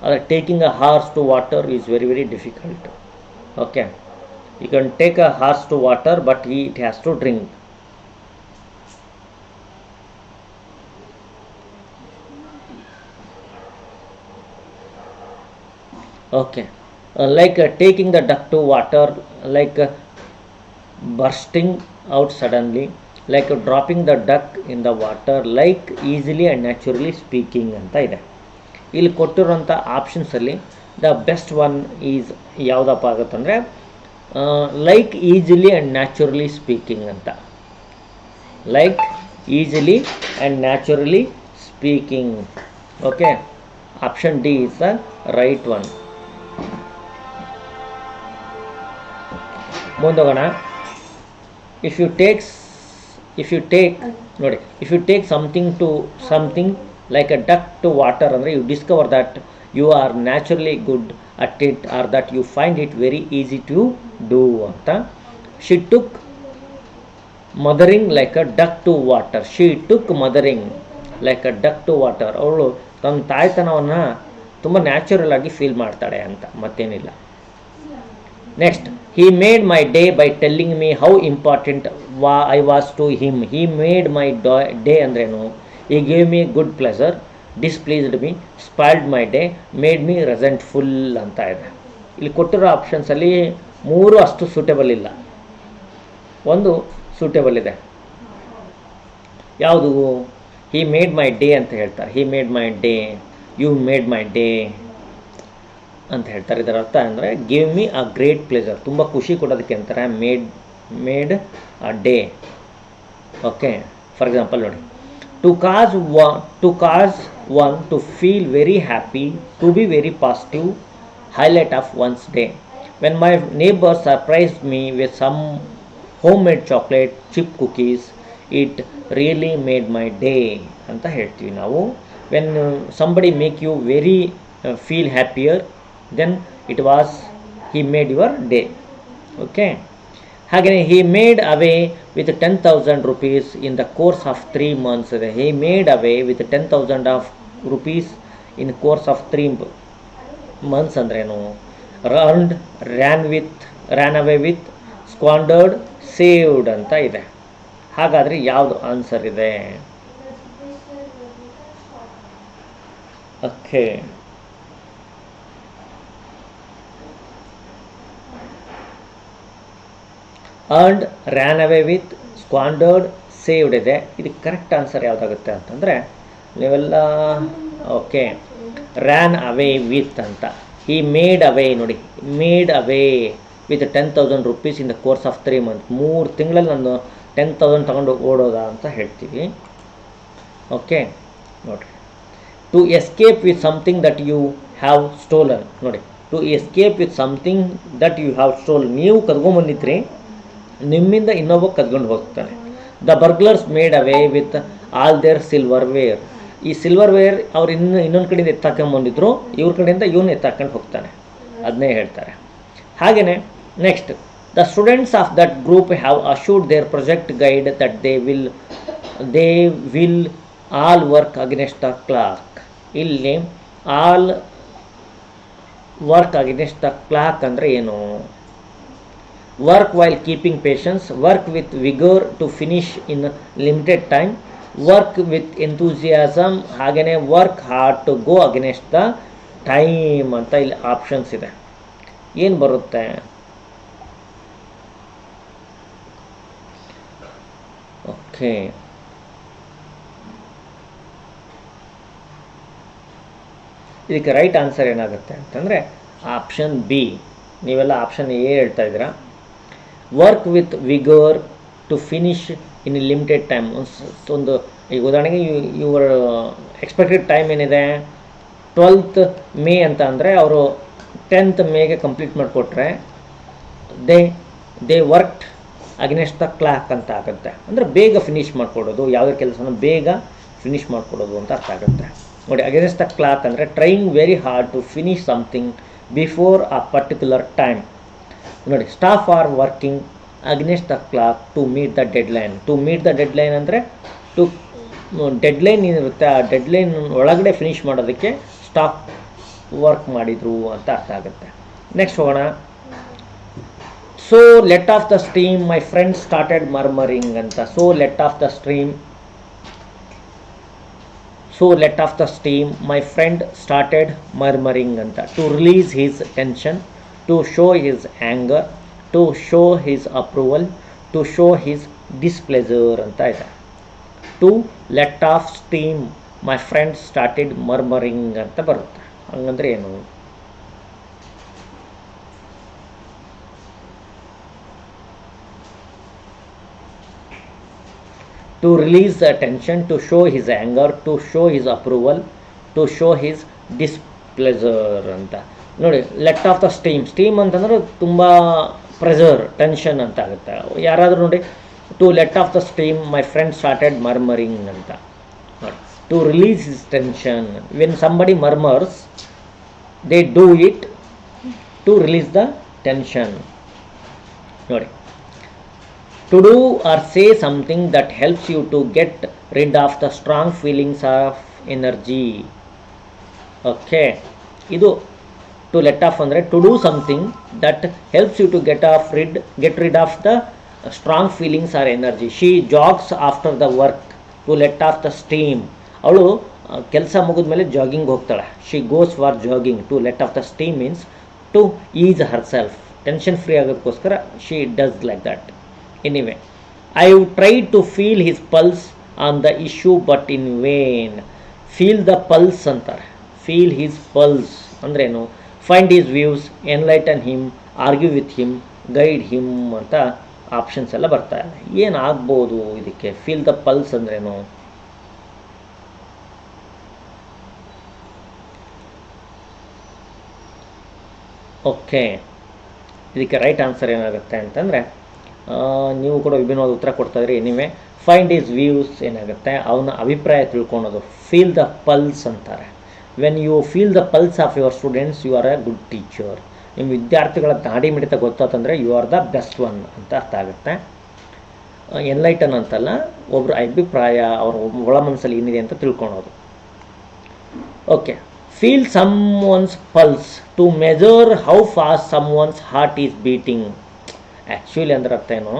ಆದರೆ taking a horse to water is very difficult. Okay, you can take a horse to water but it has to drink. Okay, like taking the duck to water, like bursting out suddenly, like dropping the duck in the water, like easily and naturally speaking ಅಂತ ಇದೆ. ಇಲ್ಲಿ ಕೊಟ್ಟಿರೋಂಥ ಆಪ್ಷನ್ಸಲ್ಲಿ the best one is ಯಾವುದಪ್ಪ ಆಗುತ್ತಂದರೆ like easily and naturally speaking ಅಂತ. Like easily and naturally speaking. Okay, option D is the right one. ಮುಂದೋಗೋಣ. If you take something like a duck to water ಅಂದರೆ you discover that you are naturally good at it or that you find it very easy to do ಅಂತ. She took mothering like a duck to water. She took mothering like a duck to water. ಅವಳು ತನ್ನ ತಾಯ್ತನವನ್ನು ತುಂಬ natural ಆಗಿ feel ಮಾಡ್ತಾಳೆ ಅಂತ, ಮತ್ತೇನಿಲ್ಲ. Next, he made my day by telling me how important I was to him. He made my day ಅಂದ್ರೇನು? He gave me good pleasure, displeased me, spoiled my day, made me resentful ಅಂತ ಇದೆ. ಇಲ್ಲಿ ಕೊಟ್ಟಿರೋ ಆಪ್ಷನ್ಸಲ್ಲಿ 3 ಅಷ್ಟು suitable ಇಲ್ಲ, ಒಂದು suitable ಇದೆ. ಯಾವುದು? he made my day ಅಂತ ಹೇಳ್ತಾರೆ. he made my day you made my day ಅಂತ ಹೇಳ್ತಾರೆ. ಇದರ ಅರ್ಥ ಅಂದರೆ give me a great pleasure, ತುಂಬ ಖುಷಿ ಕೊಡೋದಕ್ಕೆ ಅಂತಾರೆ made a day. Okay, for example ನೋಡಿ, to cause one to feel very happy, to be very positive, highlight of one's day. When my neighbor surprised me with some homemade chocolate chip cookies, it really made my day ಅಂತ ಹೇಳ್ತೀವಿ ನಾವು. When somebody make you very feel happier, then he made your day. Okay, ಹಾಗೆಯೇ he made away with 10,000 rupees in the course of 3 months. He made away with 10,000 of rupees in course of 3 months ಅಂದ್ರೇನು? ran away with, squandered, saved ಅಂತ ಇದೆ. ಹಾಗಾದರೆ ಯಾವುದು answer ಇದೆ? Okay, earned, ran away with, squandered, saved ಇದೆ. ಇದಕ್ಕೆ correct answer ಯಾವುದಾಗುತ್ತೆ ಅಂತಂದರೆ ನೀವೆಲ್ಲ ಓಕೆ, ರ್ಯಾನ್ ಅವೇ ವಿತ್ ಅಂತ. ಹಿ ಮೇಡ್ ಅವೇ ನೋಡಿ, made away with 10,000 rupees in the course of 3 months. 3 ತಿಂಗಳಲ್ಲಿ ನಾನು 10,000 ತಗೊಂಡು ಓಡೋದ ಅಂತ ಹೇಳ್ತೀವಿ. ಓಕೆ ನೋಡಿರಿ, to escape with something that you have stolen. ನೋಡಿ, to escape with something that you have stolen. ನೀವು ಕದ್ಕೊಂಬಂದಿದ್ರಿ, ನಿಮ್ಮಿಂದ ಇನ್ನೊಬ್ಬ ಕದ್ಕೊಂಡು ಹೋಗ್ತಾನೆ. The burglars made away with all their silverware. ಈ ಸಿಲ್ವರ್ ವೇರ್ ಅವ್ರು ಇನ್ನೊಂದು ಕಡೆಯಿಂದ ಎತ್ತಾಕೊಂಬಂದಿದ್ರು, ಇವ್ರ ಕಡೆಯಿಂದ ಇವನು ಎತ್ತಾಕೊಂಡು ಹೋಗ್ತಾನೆ, ಅದನ್ನೇ ಹೇಳ್ತಾರೆ. ಹಾಗೆಯೇ next, the students of that group have assured their project guide that they will all work against the clock. ಇಲ್ಲಿ all work against the clock ಅಂದರೆ ಏನು? Work while keeping patience, work with vigour to finish in limited time, work with enthusiasm, ಹಾಗೆಯೇ work hard to go against the time ಅಂತ ಇಲ್ಲಿ options ಇದೆ. ಏನು ಬರುತ್ತೆ? Okay, ಇದಕ್ಕೆ ರೈಟ್ ಆನ್ಸರ್ ಏನಾಗುತ್ತೆ ಅಂತಂದರೆ ಆಪ್ಷನ್ ಬಿ. ನೀವೆಲ್ಲ ಆಪ್ಷನ್ ಎ ಹೇಳ್ತಾ ಇದ್ದೀರಾ. Work with vigour to finish in limited time. ಒಂದು ಈಗ ಉದಾಹರಣೆಗೆ ಇವರ ಎಕ್ಸ್ಪೆಕ್ಟೆಡ್ ಟೈಮ್ ಏನಿದೆ 12th ಮೇ ಅಂತ ಅಂದರೆ ಅವರು 10th ಮೇಗೆ ಕಂಪ್ಲೀಟ್ ಮಾಡಿಕೊಟ್ರೆ they worked against the clock ಅಂತ ಆಗುತ್ತೆ. ಅಂದರೆ ಬೇಗ ಫಿನಿಷ್ ಮಾಡಿಕೊಡೋದು, ಯಾವುದೇ ಕೆಲಸನ ಬೇಗ ಫಿನಿಷ್ ಮಾಡಿಕೊಡೋದು ಅಂತ ಅರ್ಥ ಆಗುತ್ತೆ. ನೋಡಿ, ಅಗೇನೆಸ್ಟ್ ದ ಕ್ಲಾಕ್ ಅಂದರೆ trying very hard to finish something before a particular time. ನೋಡಿ, staff are working against the clock to meet the deadline. To meet the deadline ಅಂದರೆ ಡೆಡ್ಲೈನ್ ಏನಿರುತ್ತೆ ಆ ಡೆಡ್ಲೈನ್ ಒಳಗಡೆ ಫಿನಿಷ್ ಮಾಡೋದಕ್ಕೆ ಸ್ಟಾಫ್ ವರ್ಕ್ ಮಾಡಿದರು ಅಂತ ಅರ್ಥ ಆಗುತ್ತೆ. ನೆಕ್ಸ್ಟ್ ಹೋಗೋಣ. So let off the stream my friend started murmuring ಅಂತ. So let off the stream my friend started murmuring ಅಂತ. To release his tension, to show his anger, to show his approval, to show his displeasure ಅಂತ ಇದೆ. To let off steam my friend started murmuring ಅಂತ ಬರುತ್ತೆ. ಹಂಗಂದ್ರೆ ಏನು? to release the tension, to show his anger, to show his approval, to show his displeasure ಅಂತ. ನೋಡಿ, let off the steam ಅಂತಂದ್ರೆ ತುಂಬ ಪ್ರೆಷರ್, ಟೆನ್ಷನ್ ಅಂತ ಆಗುತ್ತೆ. ಯಾರಾದರೂ ನೋಡಿ, to let off the steam my friend started murmuring ಅಂತ. ನೋಡಿ, to release his tension, when somebody murmurs they do it to release the tension. ನೋಡಿ, to do or say something that helps you to get rid of the strong feelings of energy. Okay, ಇದು to let off ಅಂದರೆ to do something that helps you to get rid of the strong feelings or energy. She jogs after the work to let off the steam. ಅವಳು ಕೆಲಸ ಮುಗಿದ ಮೇಲೆ jogging ಹೋಗ್ತಾಳೆ. she goes for jogging. to let off the steam means to ease herself, tension free ಆಗೋದಕ್ಕೋಸ್ಕರ she does like that. Anyway, I tried to feel his pulse on the issue but in vain. Feel the pulse ಅಂತಾರೆ. Feel his pulse ಅಂದ್ರೇನು, find his views, enlighten him, argue with him, guide him ಅಂತ options ಎಲ್ಲ ಬರ್ತಾ ಇದೆ. ಏನಾಗ್ಬೋದು ಇದಕ್ಕೆ? Feel the pulse ಅಂದ್ರೇನು? Okay, ಇದಕ್ಕೆ ರೈಟ್ ಆನ್ಸರ್ ಏನಾಗುತ್ತೆ ಅಂತಂದರೆ, ನೀವು ಕೂಡ ವಿಭಿನ್ನವಾದ ಉತ್ತರ ಕೊಡ್ತಾ ಇದ್ರಿ. ಎನಿವೆ, ಫೈಂಡ್ ಈಸ್ ವ್ಯೂಸ್ ಏನಾಗುತ್ತೆ, ಅವನ ಅಭಿಪ್ರಾಯ ತಿಳ್ಕೊಳೋದು. ಫೀಲ್ ದ ಪಲ್ಸ್ ಅಂತಾರೆ. When you feel the pulse of your students, you are a good teacher. ನಿಮ್ಮ ವಿದ್ಯಾರ್ಥಿಗಳ ನಾಡಿ ಮಿಡಿತ ಗೊತ್ತಾತಂದರೆ you are the best one ಅಂತ ಅರ್ಥ ಆಗುತ್ತೆ. ಎನ್ಲೈಟನ್ ಅಂತಲ್ಲ, ಒಬ್ಬರ ಅಭಿಪ್ರಾಯ, ಅವ್ರ ಒಳ ಮನಸ್ಸಲ್ಲಿ ಏನಿದೆ ಅಂತ ತಿಳ್ಕೊಳೋದು. Okay, feel someone's pulse to measure how fast someone's heart is beating. Actually ಅಂದ್ರೆ ಅರ್ಥ ಏನು,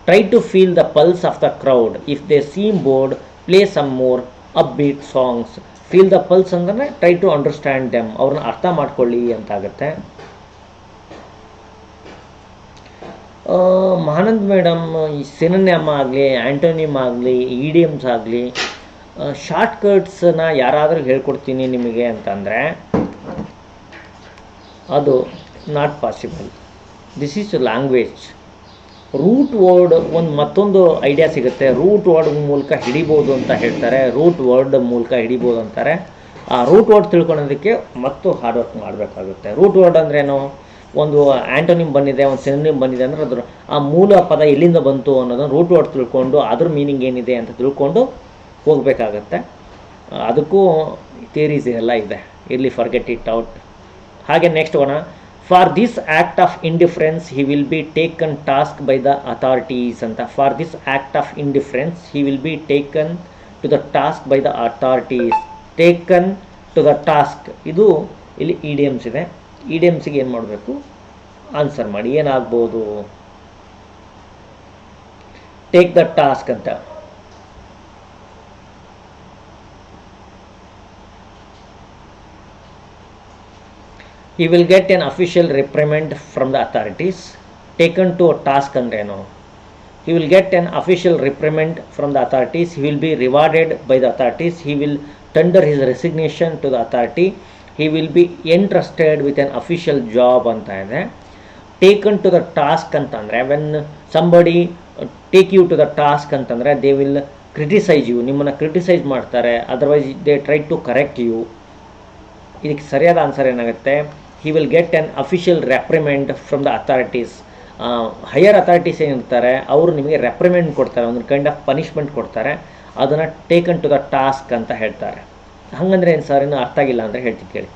try to feel the pulse of the crowd. If they seem bored, play some more upbeat songs. Feel the pulse ಅಂದರೆ try to understand them, ಅವ್ರನ್ನ ಅರ್ಥ ಮಾಡ್ಕೊಳ್ಳಿ ಅಂತಾಗುತ್ತೆ. Mahanand madam, ಈ synonym ಆಗಲಿ, ಆ್ಯಂಟೋನಿಮ್ ಆಗಲಿ, ಇಡಿಯಮ್ಸ್ ಆಗಲಿ, ಶಾರ್ಟ್ಕಟ್ಸನ್ನ ಯಾರಾದರೂ ಹೇಳ್ಕೊಡ್ತೀನಿ ನಿಮಗೆ ಅಂತಂದರೆ ಅದು not possible. This is language. Root word ಒಂದು ಮತ್ತೊಂದು ಐಡಿಯಾ ಸಿಗುತ್ತೆ. ರೂಟ್ ವರ್ಡ್ ಮೂಲಕ ಹಿಡಿಬೋದು ಅಂತ ಹೇಳ್ತಾರೆ, ರೂಟ್ ವರ್ಡ್ ಮೂಲಕ ಹಿಡಿಬೋದು ಅಂತಾರೆ. ಆ ರೂಟ್ ವರ್ಡ್ ತಿಳ್ಕೊಳ್ಳೋದಕ್ಕೆ ಮತ್ತು ಹಾರ್ಡ್ ವರ್ಕ್ ಮಾಡಬೇಕಾಗುತ್ತೆ. ರೂಟ್ ವರ್ಡ್ ಅಂದ್ರೇನು, ಒಂದು ಆ್ಯಂಟೋನಿಮ್ ಬಂದಿದೆ, ಒಂದು ಸಿನೋನಿಮ್ ಬಂದಿದೆ ಅಂದರೆ ಅದ್ರ ಆ ಮೂಲ ಪದ ಎಲ್ಲಿಂದ ಬಂತು ಅನ್ನೋದನ್ನು ರೂಟ್ ವರ್ಡ್ ತಿಳ್ಕೊಂಡು ಅದ್ರ ಮೀನಿಂಗ್ ಏನಿದೆ ಅಂತ ತಿಳ್ಕೊಂಡು ಹೋಗಬೇಕಾಗತ್ತೆ. ಅದಕ್ಕೂ ಥಿಯರೀಸ್ ಎಲ್ಲ ಇದೆ, ಇರಲಿ, ಫರ್ಗೆಟ್ ಇಟ್ ಔಟ್. ಹಾಗೆ next one, for this act of indifference he will be taken task by the authorities ಅಂತ. For this act of indifference he will be taken to the task by the authorities. Taken to the task, ಇದು ಇಲ್ಲಿ idioms ಇದೆ. ಇಡಿಯಮ್ಸಿಗೆ ಏನು ಮಾಡಬೇಕು, answer ಮಾಡಿ. ಏನಾಗ್ಬೋದು? Take the task ಅಂತ. He will get an official reprimand from the authorities. Taken to a task andreno. He will get an official reprimand from the authorities. He will be rewarded by the authorities. He will tender his resignation to the authority. He will be entrusted with an official job anta ide. Taken to the task antandre, when somebody take you to the task antandre, they will criticize you. ನಿಮ್ಮನ್ನು criticise ಮಾಡ್ತಾರೆ, otherwise they try to correct you. ಇದಕ್ಕೆ ಸರಿಯಾದ answer ಏನಾಗುತ್ತೆ, he will get an official reprimand from the authorities. Higher authorities ಏನಿರ್ತಾರೆ ಅವರು ನಿಮಗೆ ರೆಪ್ರಿಮೆಂಡ್ ಕೊಡ್ತಾರೆ, ಒಂದು ಕೈಂಡ್ ಆಫ್ ಪನಿಷ್ಮೆಂಟ್ ಕೊಡ್ತಾರೆ. ಅದನ್ನು ಟೇಕನ್ ಟು ದ ಟಾಸ್ಕ್ ಅಂತ ಹೇಳ್ತಾರೆ. ಹಾಗಂದ್ರೆ ಏನು ಸರ್, ಇನ್ನೂ ಅರ್ಥ ಆಗಿಲ್ಲ ಅಂದರೆ ಹೇಳ್ತೀನಿ ಕೇಳಿ.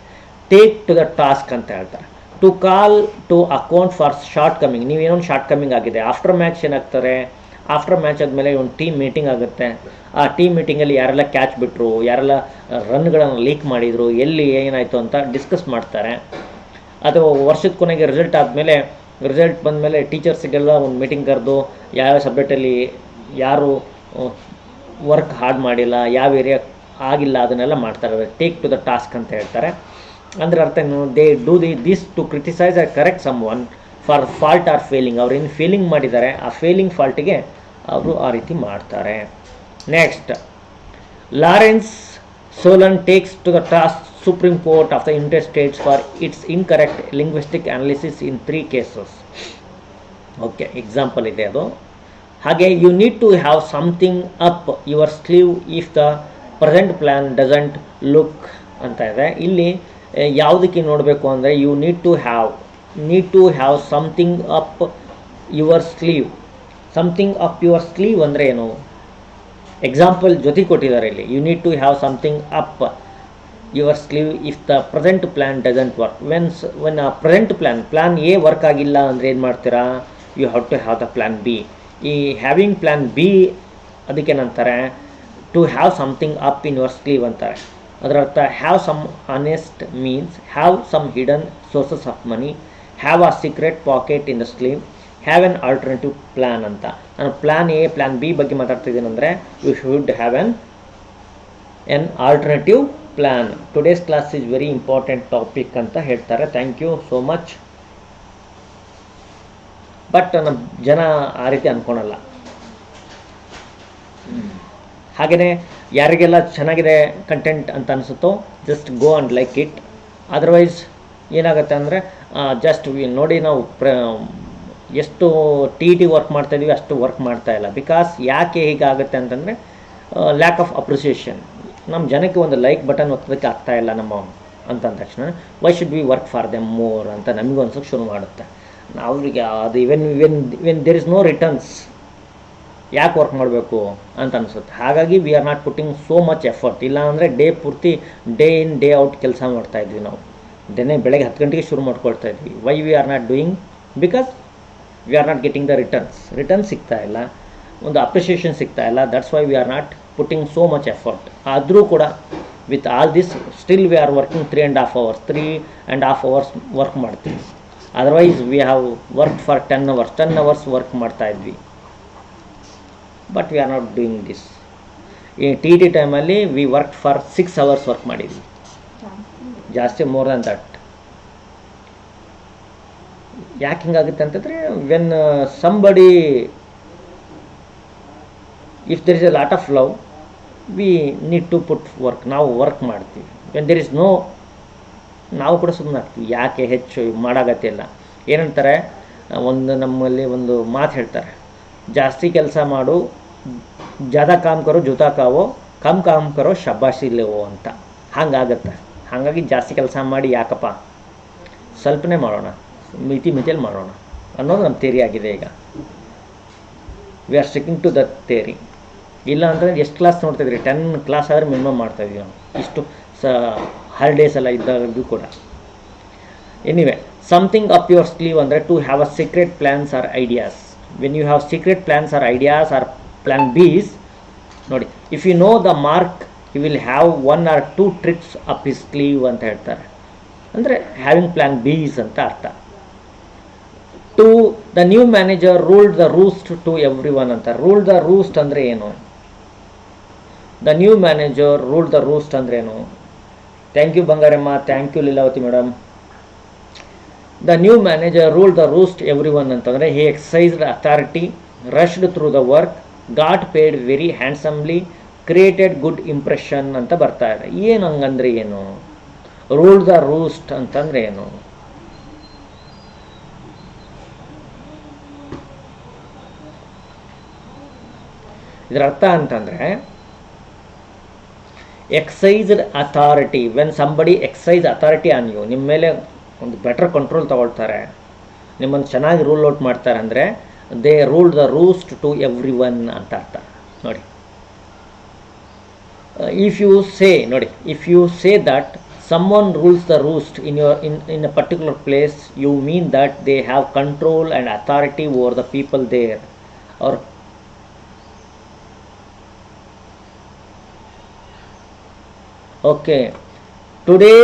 ಟೇಕ್ ಟು ದ ಟಾಸ್ಕ್ ಅಂತ ಹೇಳ್ತಾರೆ. To call to account for shortcoming. ನೀವೇನೊಂದು ಶಾರ್ಟ್ ಕಮಿಂಗ್ ಆಗಿದೆ, ಆಫ್ಟರ್ ಮ್ಯಾಚ್ ಏನಾಗ್ತಾರೆ, ಆಫ್ಟರ್ ಮ್ಯಾಚ್ ಆದಮೇಲೆ ಒಂದು ಟೀಮ್ ಮೀಟಿಂಗ್ ಆಗುತ್ತೆ. ಆ ಟೀಮ್ ಮೀಟಿಂಗಲ್ಲಿ ಯಾರೆಲ್ಲ ಕ್ಯಾಚ್ ಬಿಟ್ಟರು, ಯಾರೆಲ್ಲ ರನ್ಗಳನ್ನು ಲೀಕ್ ಮಾಡಿದರು, ಎಲ್ಲಿ ಏನಾಯಿತು ಅಂತ ಡಿಸ್ಕಸ್ ಮಾಡ್ತಾರೆ. ಅಥವಾ ವರ್ಷದ ಕೊನೆಗೆ ರಿಸಲ್ಟ್ ಆದಮೇಲೆ, ರಿಸಲ್ಟ್ ಬಂದಮೇಲೆ ಟೀಚರ್ಸಿಗೆಲ್ಲ ಒಂದು ಮೀಟಿಂಗ್ ಕರೆದು ಯಾವ ಸಬ್ಜೆಕ್ಟಲ್ಲಿ ಯಾರು ವರ್ಕ್ ಹಾರ್ಡ್ ಮಾಡಿಲ್ಲ, ಯಾವ ಏರಿಯಾ ಆಗಿಲ್ಲ, ಅದನ್ನೆಲ್ಲ ಮಾಡ್ತಾರೆ. ಟೇಕ್ ಟು ದ ಟಾಸ್ಕ್ ಅಂತ ಹೇಳ್ತಾರೆ. ಅಂದರೆ ಅರ್ಥ ಏನು, they do this to criticise or correct someone for fault or failing. ಅವ್ರು ಏನು ಫೇಲಿಂಗ್ ಮಾಡಿದ್ದಾರೆ, ಆ ಫೇಲಿಂಗ್ ಫಾಲ್ಟಿಗೆ ಅವರು ಆ ರೀತಿ ಮಾಡ್ತಾರೆ. Next, Lawrence Solan takes to the task Supreme Court of the United States for its incorrect linguistic analysis in 3 cases. Okay, example ಇದೆ ಅದು. ಹಾಗೆ you need to have something up your sleeve if the present plan doesn't look ಅಂತ ಇದೆ. ಇಲ್ಲಿ ಯಾವುದಕ್ಕೆ ನೋಡಬೇಕು ಅಂದರೆ, you need to have something up your sleeve. Something up your sleeve ಅಂದರೆ ಏನು, ಎಕ್ಸಾಂಪಲ್ ಜೊತೆ ಕೊಟ್ಟಿದ್ದಾರೆ ಇಲ್ಲಿ. You need to have something up your sleeve if the present plan doesn't work. When present plan A work ಆಗಿಲ್ಲ ಅಂದರೆ ಏನು ಮಾಡ್ತೀರಾ, you have to have the plan B. ಈ ಹ್ಯಾವಿಂಗ್ ಪ್ಲ್ಯಾನ್ ಬಿ ಅದಕ್ಕೇನಂತಾರೆ, to have something up in your sleeve ಅಂತಾರೆ. ಅದರ ಅರ್ಥ have some honest means have some hidden sources of money, have a secret pocket in the sleeve, have an alternative plan ಅಂತ. ನಾನು plan A plan B ಬಗ್ಗೆ ಮಾತಾಡ್ತಿದ್ದೀನಿ ಅಂದರೆ you should have an alternative plan. Today's class is very important topic ಅಂತ ಹೇಳ್ತಾರೆ. Thank you so much. But ನಮ್ಮ ಜನ ಆ ರೀತಿ ಅಂದ್ಕೊಳಲ್ಲ. ಹಾಗೆಯೇ ಯಾರಿಗೆಲ್ಲ ಚೆನ್ನಾಗಿದೆ ಕಂಟೆಂಟ್ ಅಂತ ಅನಿಸುತ್ತೋ just go and like it. Otherwise ಏನಾಗುತ್ತೆ ಅಂದರೆ ಜಸ್ಟ್ ನೋಡಿ ನಾವು ಎಷ್ಟು ಟಿ ವರ್ಕ್ ಮಾಡ್ತಾಯಿದ್ವಿ ಅಷ್ಟು ವರ್ಕ್ ಮಾಡ್ತಾ ಇಲ್ಲ. ಬಿಕಾಸ್ ಯಾಕೆ ಹೀಗಾಗುತ್ತೆ ಅಂತಂದರೆ ಲ್ಯಾಕ್ ಆಫ್ ಅಪ್ರಿಸಿಯೇಷನ್. ನಮ್ಮ ಜನಕ್ಕೆ ಒಂದು ಲೈಕ್ ಬಟನ್ ಒತ್ತೋದಕ್ಕೆ ಆಗ್ತಾ ಇಲ್ಲ ನಮ್ಮ ಅಂತಂದ ತಕ್ಷಣ why should we work for them more ಅಂತ ನಮಗೂ ಅನ್ಸೋಕ್ಕೆ ಶುರು ಮಾಡುತ್ತೆ. ಅವ್ರಿಗೆ ಅದು even there is no returns ಯಾಕೆ ವರ್ಕ್ ಮಾಡಬೇಕು ಅಂತ ಅನಿಸುತ್ತೆ. ಹಾಗಾಗಿ we are not putting so much effort. ಇಲ್ಲ ಅಂದರೆ ಡೇ ಪೂರ್ತಿ ಡೇ ಇನ್ ಡೇ ಔಟ್ ಕೆಲಸ ಮಾಡ್ತಾಯಿದ್ವಿ ನಾವು. ಬೆಳಗ್ಗೆ 10 ಗಂಟೆಗೆ ಶುರು ಮಾಡ್ಕೊಳ್ತಾ ಇದ್ವಿ. Why we are not doing? Because we are not getting the returns ಸಿಗ್ತಾ ಇಲ್ಲ, ಒಂದು ಅಪ್ರಿಷಿಯೇಷನ್ ಸಿಗ್ತಾ ಇಲ್ಲ. That's why we are not putting so much effort. ಆದರೂ ಕೂಡ with all this still we are working 3.5 hours work ಮಾಡ್ತೀವಿ. Otherwise we have work for 10 hours work ಮಾಡ್ತಾ ಇದ್ವಿ. But we are not doing this. ಈ ಟಿ ಟೈಮಲ್ಲಿ we work for 6 hours work ಮಾಡಿದ್ವಿ, ಜಾಸ್ತಿ, ಮೋರ್ ದ್ಯಾನ್ ದಟ್. ಯಾಕೆ ಹಿಂಗಾಗುತ್ತೆ ಅಂತಂದರೆ when somebody if there is a lot of love we need to put work. ನಾವು ವರ್ಕ್ ಮಾಡ್ತೀವಿ. ವೆನ್ ದೆರ್ ಇಸ್ ನೋ, ನಾವು ಕೂಡ ಸುಮ್ಮನೆ ಆಗ್ತೀವಿ. ಯಾಕೆ ಹೆಚ್ಚು ಮಾಡೋಗತ್ತಿಲ್ಲ. ಏನಂತಾರೆ, ನಮ್ಮಲ್ಲಿ ಒಂದು ಮಾತು ಹೇಳ್ತಾರೆ, ಜಾಸ್ತಿ ಕೆಲಸ ಮಾಡು, ಜ್ಯಾದಾ ಕಾಮ್ ಕರೋ ಜೂತಾ ಕಾವೋ, ಕಮ್ ಕಾಮ್ ಕರೋ ಶಬ್ಬಾಶಿ ಲೇವೋ ಅಂತ. ಹಾಗಾಗತ್ತೆ. ಹಾಗಾಗಿ ಜಾಸ್ತಿ ಕೆಲಸ ಮಾಡಿ ಯಾಕಪ್ಪ, ಸ್ವಲ್ಪನೇ ಮಾಡೋಣ, ಮಿತಿಯಲ್ಲಿ ಮಾಡೋಣ ಅನ್ನೋದು ನಮ್ಮ ಥಿಯರಿ ಆಗಿದೆ ಈಗ. We are sticking to that theory. ಇಲ್ಲ ಅಂತಂದರೆ ಎಷ್ಟು ಕ್ಲಾಸ್ ನೋಡ್ತಾಯಿದ್ರಿ? 10 ಕ್ಲಾಸ್ ಆದರೆ ಮಿನಿಮಮ್ ಮಾಡ್ತಾಯಿದ್ವಿ ನಾವು. ಇಷ್ಟು ಹಾಲಿಡೇಸ್ ಎಲ್ಲ ಇದ್ದಾಗೂ ಕೂಡ. Anyway, something up your sleeve ಅಂದರೆ to have a secret plans or ideas. When you have secret plans or ideas or plan Bs, ನೋಡಿ, if you know the mark you will have 1 or 2 tricks up his sleeve ಅಂತ ಹೇಳ್ತಾರೆ. ಅಂದರೆ having plan ಬೀಸ್ ಅಂತ ಅರ್ಥ. To the new manager ruled the roost to everyone ಅಂತ. Ruled the roost ಅಂದರೆ ಏನು? The new manager ruled the roost ಅಂದ್ರೆ ಏನು? Thank you Bangaramma, thank you Leelavathi madam. The new manager ruled the roost everyone ಅಂತಂದರೆ he exercised authority, rushed through the work, got paid very handsomely, created good impression ಅಂತ ಬರ್ತಾ ಇದೆ. ಏನು ಹಂಗಂದ್ರೆ ಏನು? Ruled the ರೂಸ್ಟ್ ಅಂತಂದರೆ ಏನು? ಇದರ ಅರ್ಥ ಅಂತಂದರೆ exercised authority. When somebody exercise authority on you, ನಿಮ್ಮ ಮೇಲೆ ಒಂದು ಬೆಟರ್ ಕಂಟ್ರೋಲ್ ತಗೊಳ್ತಾರೆ, ನಿಮ್ಮನ್ನು ಚೆನ್ನಾಗಿ ರೂಲ್ ಔಟ್ ಮಾಡ್ತಾರೆ ಅಂದರೆ they ruled the roost to everyone ಅಂತ ಅರ್ಥ. ನೋಡಿ, if you say that someone rules the roost in a particular place, you mean that they have control and authority over the people there. Or okay, today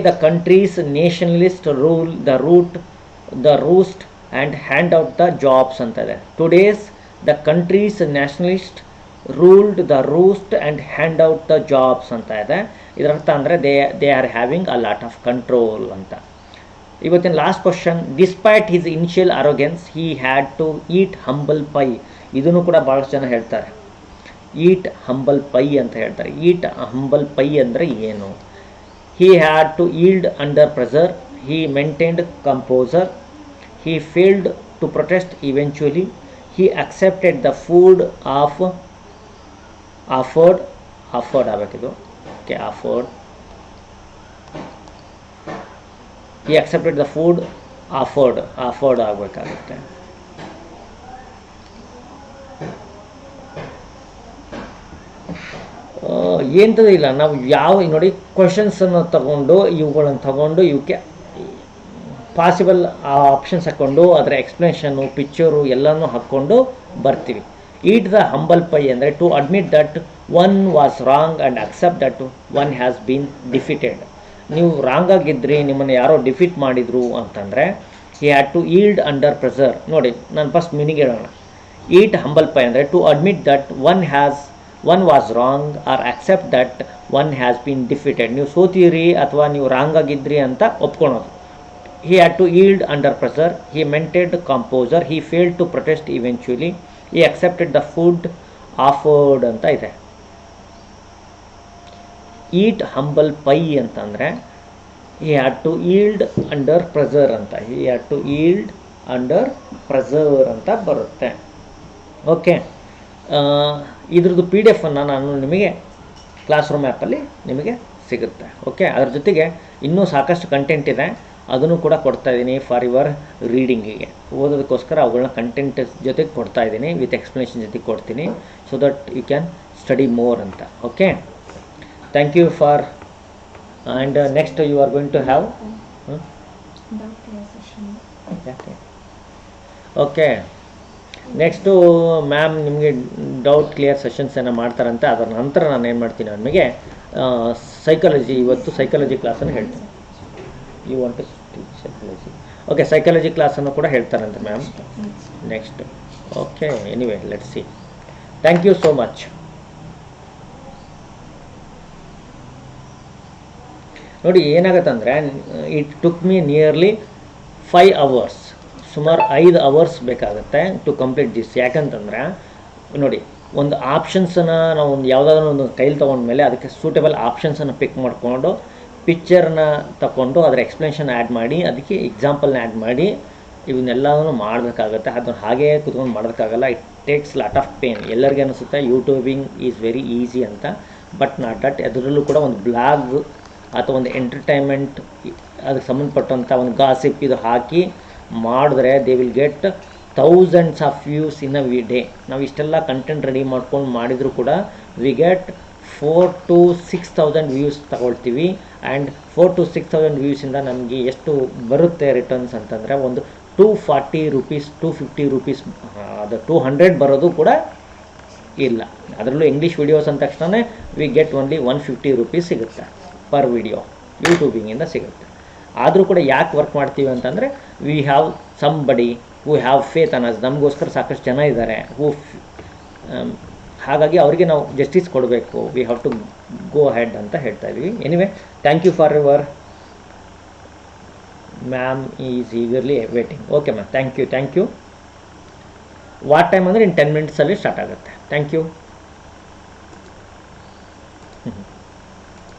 the country's nationalists rule the roost and hand out the jobs antade. Today's the country's nationalist ruled the roost and hand out the jobs ಅಂತ ಇದೆ. ಇದರರ್ಥ ಅಂದರೆ they are having a lot of control ಅಂತ. ಇವತ್ತಿನ last question, despite his initial arrogance he had to eat humble pie. ಇದನ್ನು ಕೂಡ ಭಾಳಷ್ಟು ಜನ ಹೇಳ್ತಾರೆ, ಈಟ್ ಹಂಬಲ್ ಪೈ ಅಂತ ಹೇಳ್ತಾರೆ. ಈಟ್ ಹಂಬಲ್ ಪೈ ಅಂದರೆ ಏನು? He had to yield under pressure, he maintained composure, he failed to protest eventually, he accepted the food of offered ಆಗಬೇಕಿದು. Okay, he accepted the food offered ಆಗಬೇಕಾಗುತ್ತೆ. ಎಂಥದ್ದು ಇಲ್ಲ. ನಾವು ನೋಡಿ, ಕ್ವಶನ್ಸನ್ನು ಇವುಗಳನ್ನು ತಗೊಂಡು ಇವಕ್ಕೆ ಪಾಸಿಬಲ್ ಆಪ್ಷನ್ಸ್ ಹಾಕ್ಕೊಂಡು ಅದರ ಎಕ್ಸ್ಪ್ಲನೇಷನ್ನು, ಪಿಕ್ಚರು ಎಲ್ಲನೂ ಹಾಕ್ಕೊಂಡು ಬರ್ತೀವಿ. ಈಟ್ ದ ಹಂಬಲ್ ಪೈ ಅಂದರೆ to admit that one was wrong and accept that one has been defeated. ನೀವು ರಾಂಗ್ ಆಗಿದ್ರಿ, ನಿಮ್ಮನ್ನು ಯಾರೋ ಡಿಫೀಟ್ ಮಾಡಿದ್ರು ಅಂತಂದರೆ he had to yield under pressure. ನೋಡಿ, ನಾನು ಫಸ್ಟ್ ಮೀನಿಂಗ್ ಹೇಳೋಣ. ಈಟ್ ಹಂಬಲ್ ಪೈ ಅಂದರೆ to admit that one was wrong or accept that one has been defeated. ನೀವು ಸೋತೀರಿ ಅಥವಾ ನೀವು ರಾಂಗ್ ಆಗಿದ್ರಿ ಅಂತ ಒಪ್ಕೊಳೋದು. He had to yield under pressure, he maintained composure, he failed to protest eventually, he accepted the food offered ಅಂತ ಇದೆ. ಈಟ್ humble pi ಅಂತಂದರೆ he had to yield under pressure ಅಂತ, he had to yield under pressure ಅಂತ ಬರುತ್ತೆ. Okay, ಇದ್ರದ್ದು P D ಎಫನ್ನು ನಾನು ನಿಮಗೆ class room ಆ್ಯಪಲ್ಲಿ ನಿಮಗೆ ಸಿಗುತ್ತೆ. ಓಕೆ, ಅದ್ರ ಜೊತೆಗೆ ಇನ್ನೂ ಸಾಕಷ್ಟು ಕಂಟೆಂಟ್ ಇದೆ, ಅದನ್ನು ಕೂಡ ಕೊಡ್ತಾಯಿದ್ದೀನಿ ಫಾರ್ ಯುವರ್ ರೀಡಿಂಗಿಗೆ, ಓದೋದಕ್ಕೋಸ್ಕರ ಅವುಗಳನ್ನ ಕಂಟೆಂಟ್ ಜೊತೆಗೆ ಕೊಡ್ತಾಯಿದ್ದೀನಿ, ವಿತ್ ಎಕ್ಸ್ಪ್ಲನೇಷನ್ ಜೊತೆಗೆ ಕೊಡ್ತೀನಿ, so that you can study more ಅಂತ. Okay, thank you for. And next you are going to have okay, next ma'am ನಿಮಗೆ ಡೌಟ್ ಕ್ಲಿಯರ್ ಸೆಷನ್ಸ್ ಏನೋ ಮಾಡ್ತಾರಂತೆ. ಅದರ ನಂತರ ನಾನು ಏನು ಮಾಡ್ತೀನಿ, ನಿಮಗೆ ಸೈಕಾಲಜಿ, ಇವತ್ತು ಸೈಕಾಲಜಿ ಕ್ಲಾಸನ್ನು ಹೇಳ್ತೀನಿ. You want to teach psychology? Okay, psychology ಕ್ಲಾಸನ್ನು ಕೂಡ ಹೇಳ್ತಾರಂತೆ ma'am next. Okay, anyway let's see. Thank you so much. ನೋಡಿ ಏನಾಗತ್ತಂದರೆ, it took me nearly 5 hours, ಸುಮಾರು 5 hours ಬೇಕಾಗುತ್ತೆ ಟು ಕಂಪ್ಲೀಟ್ ದಿಸ್. ಯಾಕಂತಂದರೆ ನೋಡಿ, ಒಂದು ಆಪ್ಷನ್ಸನ್ನು ನಾವು ಒಂದು ಯಾವುದಾದ್ರೂ ಒಂದು ಕೈಲಿ ತೊಗೊಂಡ್ಮೇಲೆ ಅದಕ್ಕೆ ಸೂಟೇಬಲ್ ಆಪ್ಷನ್ಸನ್ನು ಪಿಕ್ ಮಾಡಿಕೊಂಡು ಪಿಕ್ಚರ್ನ ತಗೊಂಡು ಅದರ ಎಕ್ಸ್ಪ್ಲನೇಷನ್ ಆ್ಯಡ್ ಮಾಡಿ ಅದಕ್ಕೆ ಎಕ್ಸಾಂಪಲ್ನ ಆ್ಯಡ್ ಮಾಡಿ ಇವನ್ನೆಲ್ಲವೂ ಮಾಡಬೇಕಾಗತ್ತೆ. ಅದನ್ನು ಹಾಗೇ ಕೂತ್ಕೊಂಡು ಮಾಡೋದಕ್ಕಾಗಲ್ಲ. It takes lot of pain. ಎಲ್ಲರಿಗೂ ಅನಿಸುತ್ತೆ ಯೂಟ್ಯೂಬಿಂಗ್ ಈಸ್ ವೆರಿ ಈಸಿ ಅಂತ, ಬಟ್ ನಾಟ್ ದಟ್. ಅದರಲ್ಲೂ ಕೂಡ ಒಂದು ಬ್ಲಾಗ್ ಅಥವಾ ಒಂದು ಎಂಟರ್ಟೈನ್ಮೆಂಟ್ ಅದಕ್ಕೆ ಸಂಬಂಧಪಟ್ಟಂಥ ಒಂದು ಗಾಸಿಪ್ ಇದು ಹಾಕಿ ಮಾಡಿದ್ರೆ they will get thousands of views in a day. ನಾವು ಇಷ್ಟೆಲ್ಲ ಕಂಟೆಂಟ್ ರೆಡಿ ಮಾಡ್ಕೊಂಡು ಮಾಡಿದರೂ ಕೂಡ ವಿ ಗೆಟ್ 4,000 to 6,000 ವ್ಯೂಸ್ ತಗೊಳ್ತೀವಿ. ಆ್ಯಂಡ್ 4,000 to 6,000 ವ್ಯೂಸಿಂದ ನಮಗೆ ಎಷ್ಟು ಬರುತ್ತೆ ರಿಟರ್ನ್ಸ್ ಅಂತಂದರೆ ಒಂದು 240 rupees, 250 rupees, ಅದು 200 ಬರೋದು ಕೂಡ ಇಲ್ಲ. ಅದರಲ್ಲೂ ಇಂಗ್ಲೀಷ್ ವಿಡಿಯೋಸ್ ಅಂದ ತಕ್ಷಣ ವಿ ಗೆಟ್ ಓನ್ಲಿ 150 rupees ಸಿಗುತ್ತೆ ಪರ್ ವಿಡಿಯೋ, ಯೂಟ್ಯೂಬಿಂಗಿಂದ ಸಿಗುತ್ತೆ. ಆದರೂ ಕೂಡ ಯಾಕೆ ವರ್ಕ್ ಮಾಡ್ತೀವಿ ಅಂತಂದರೆ we have somebody who have faith ಅನ್ನೋದು, ನಮಗೋಸ್ಕರ ಸಾಕಷ್ಟು ಜನ ಇದ್ದಾರೆ ಹಾಗಾಗಿ ಅವರಿಗೆ ನಾವು ಜಸ್ಟಿಸ್ ಕೊಡಬೇಕು. We have to go head ಅಂತ ಹೇಳ್ತಾ ಇದ್ವಿ. Anyway, thank you for your. Ma'am is eagerly waiting. Okay ma'am, thank you. What time ಅಂದರೆ ಇನ್ 10 minutesಲ್ಲಿ ಸ್ಟಾರ್ಟ್ ಆಗುತ್ತೆ. Thank you.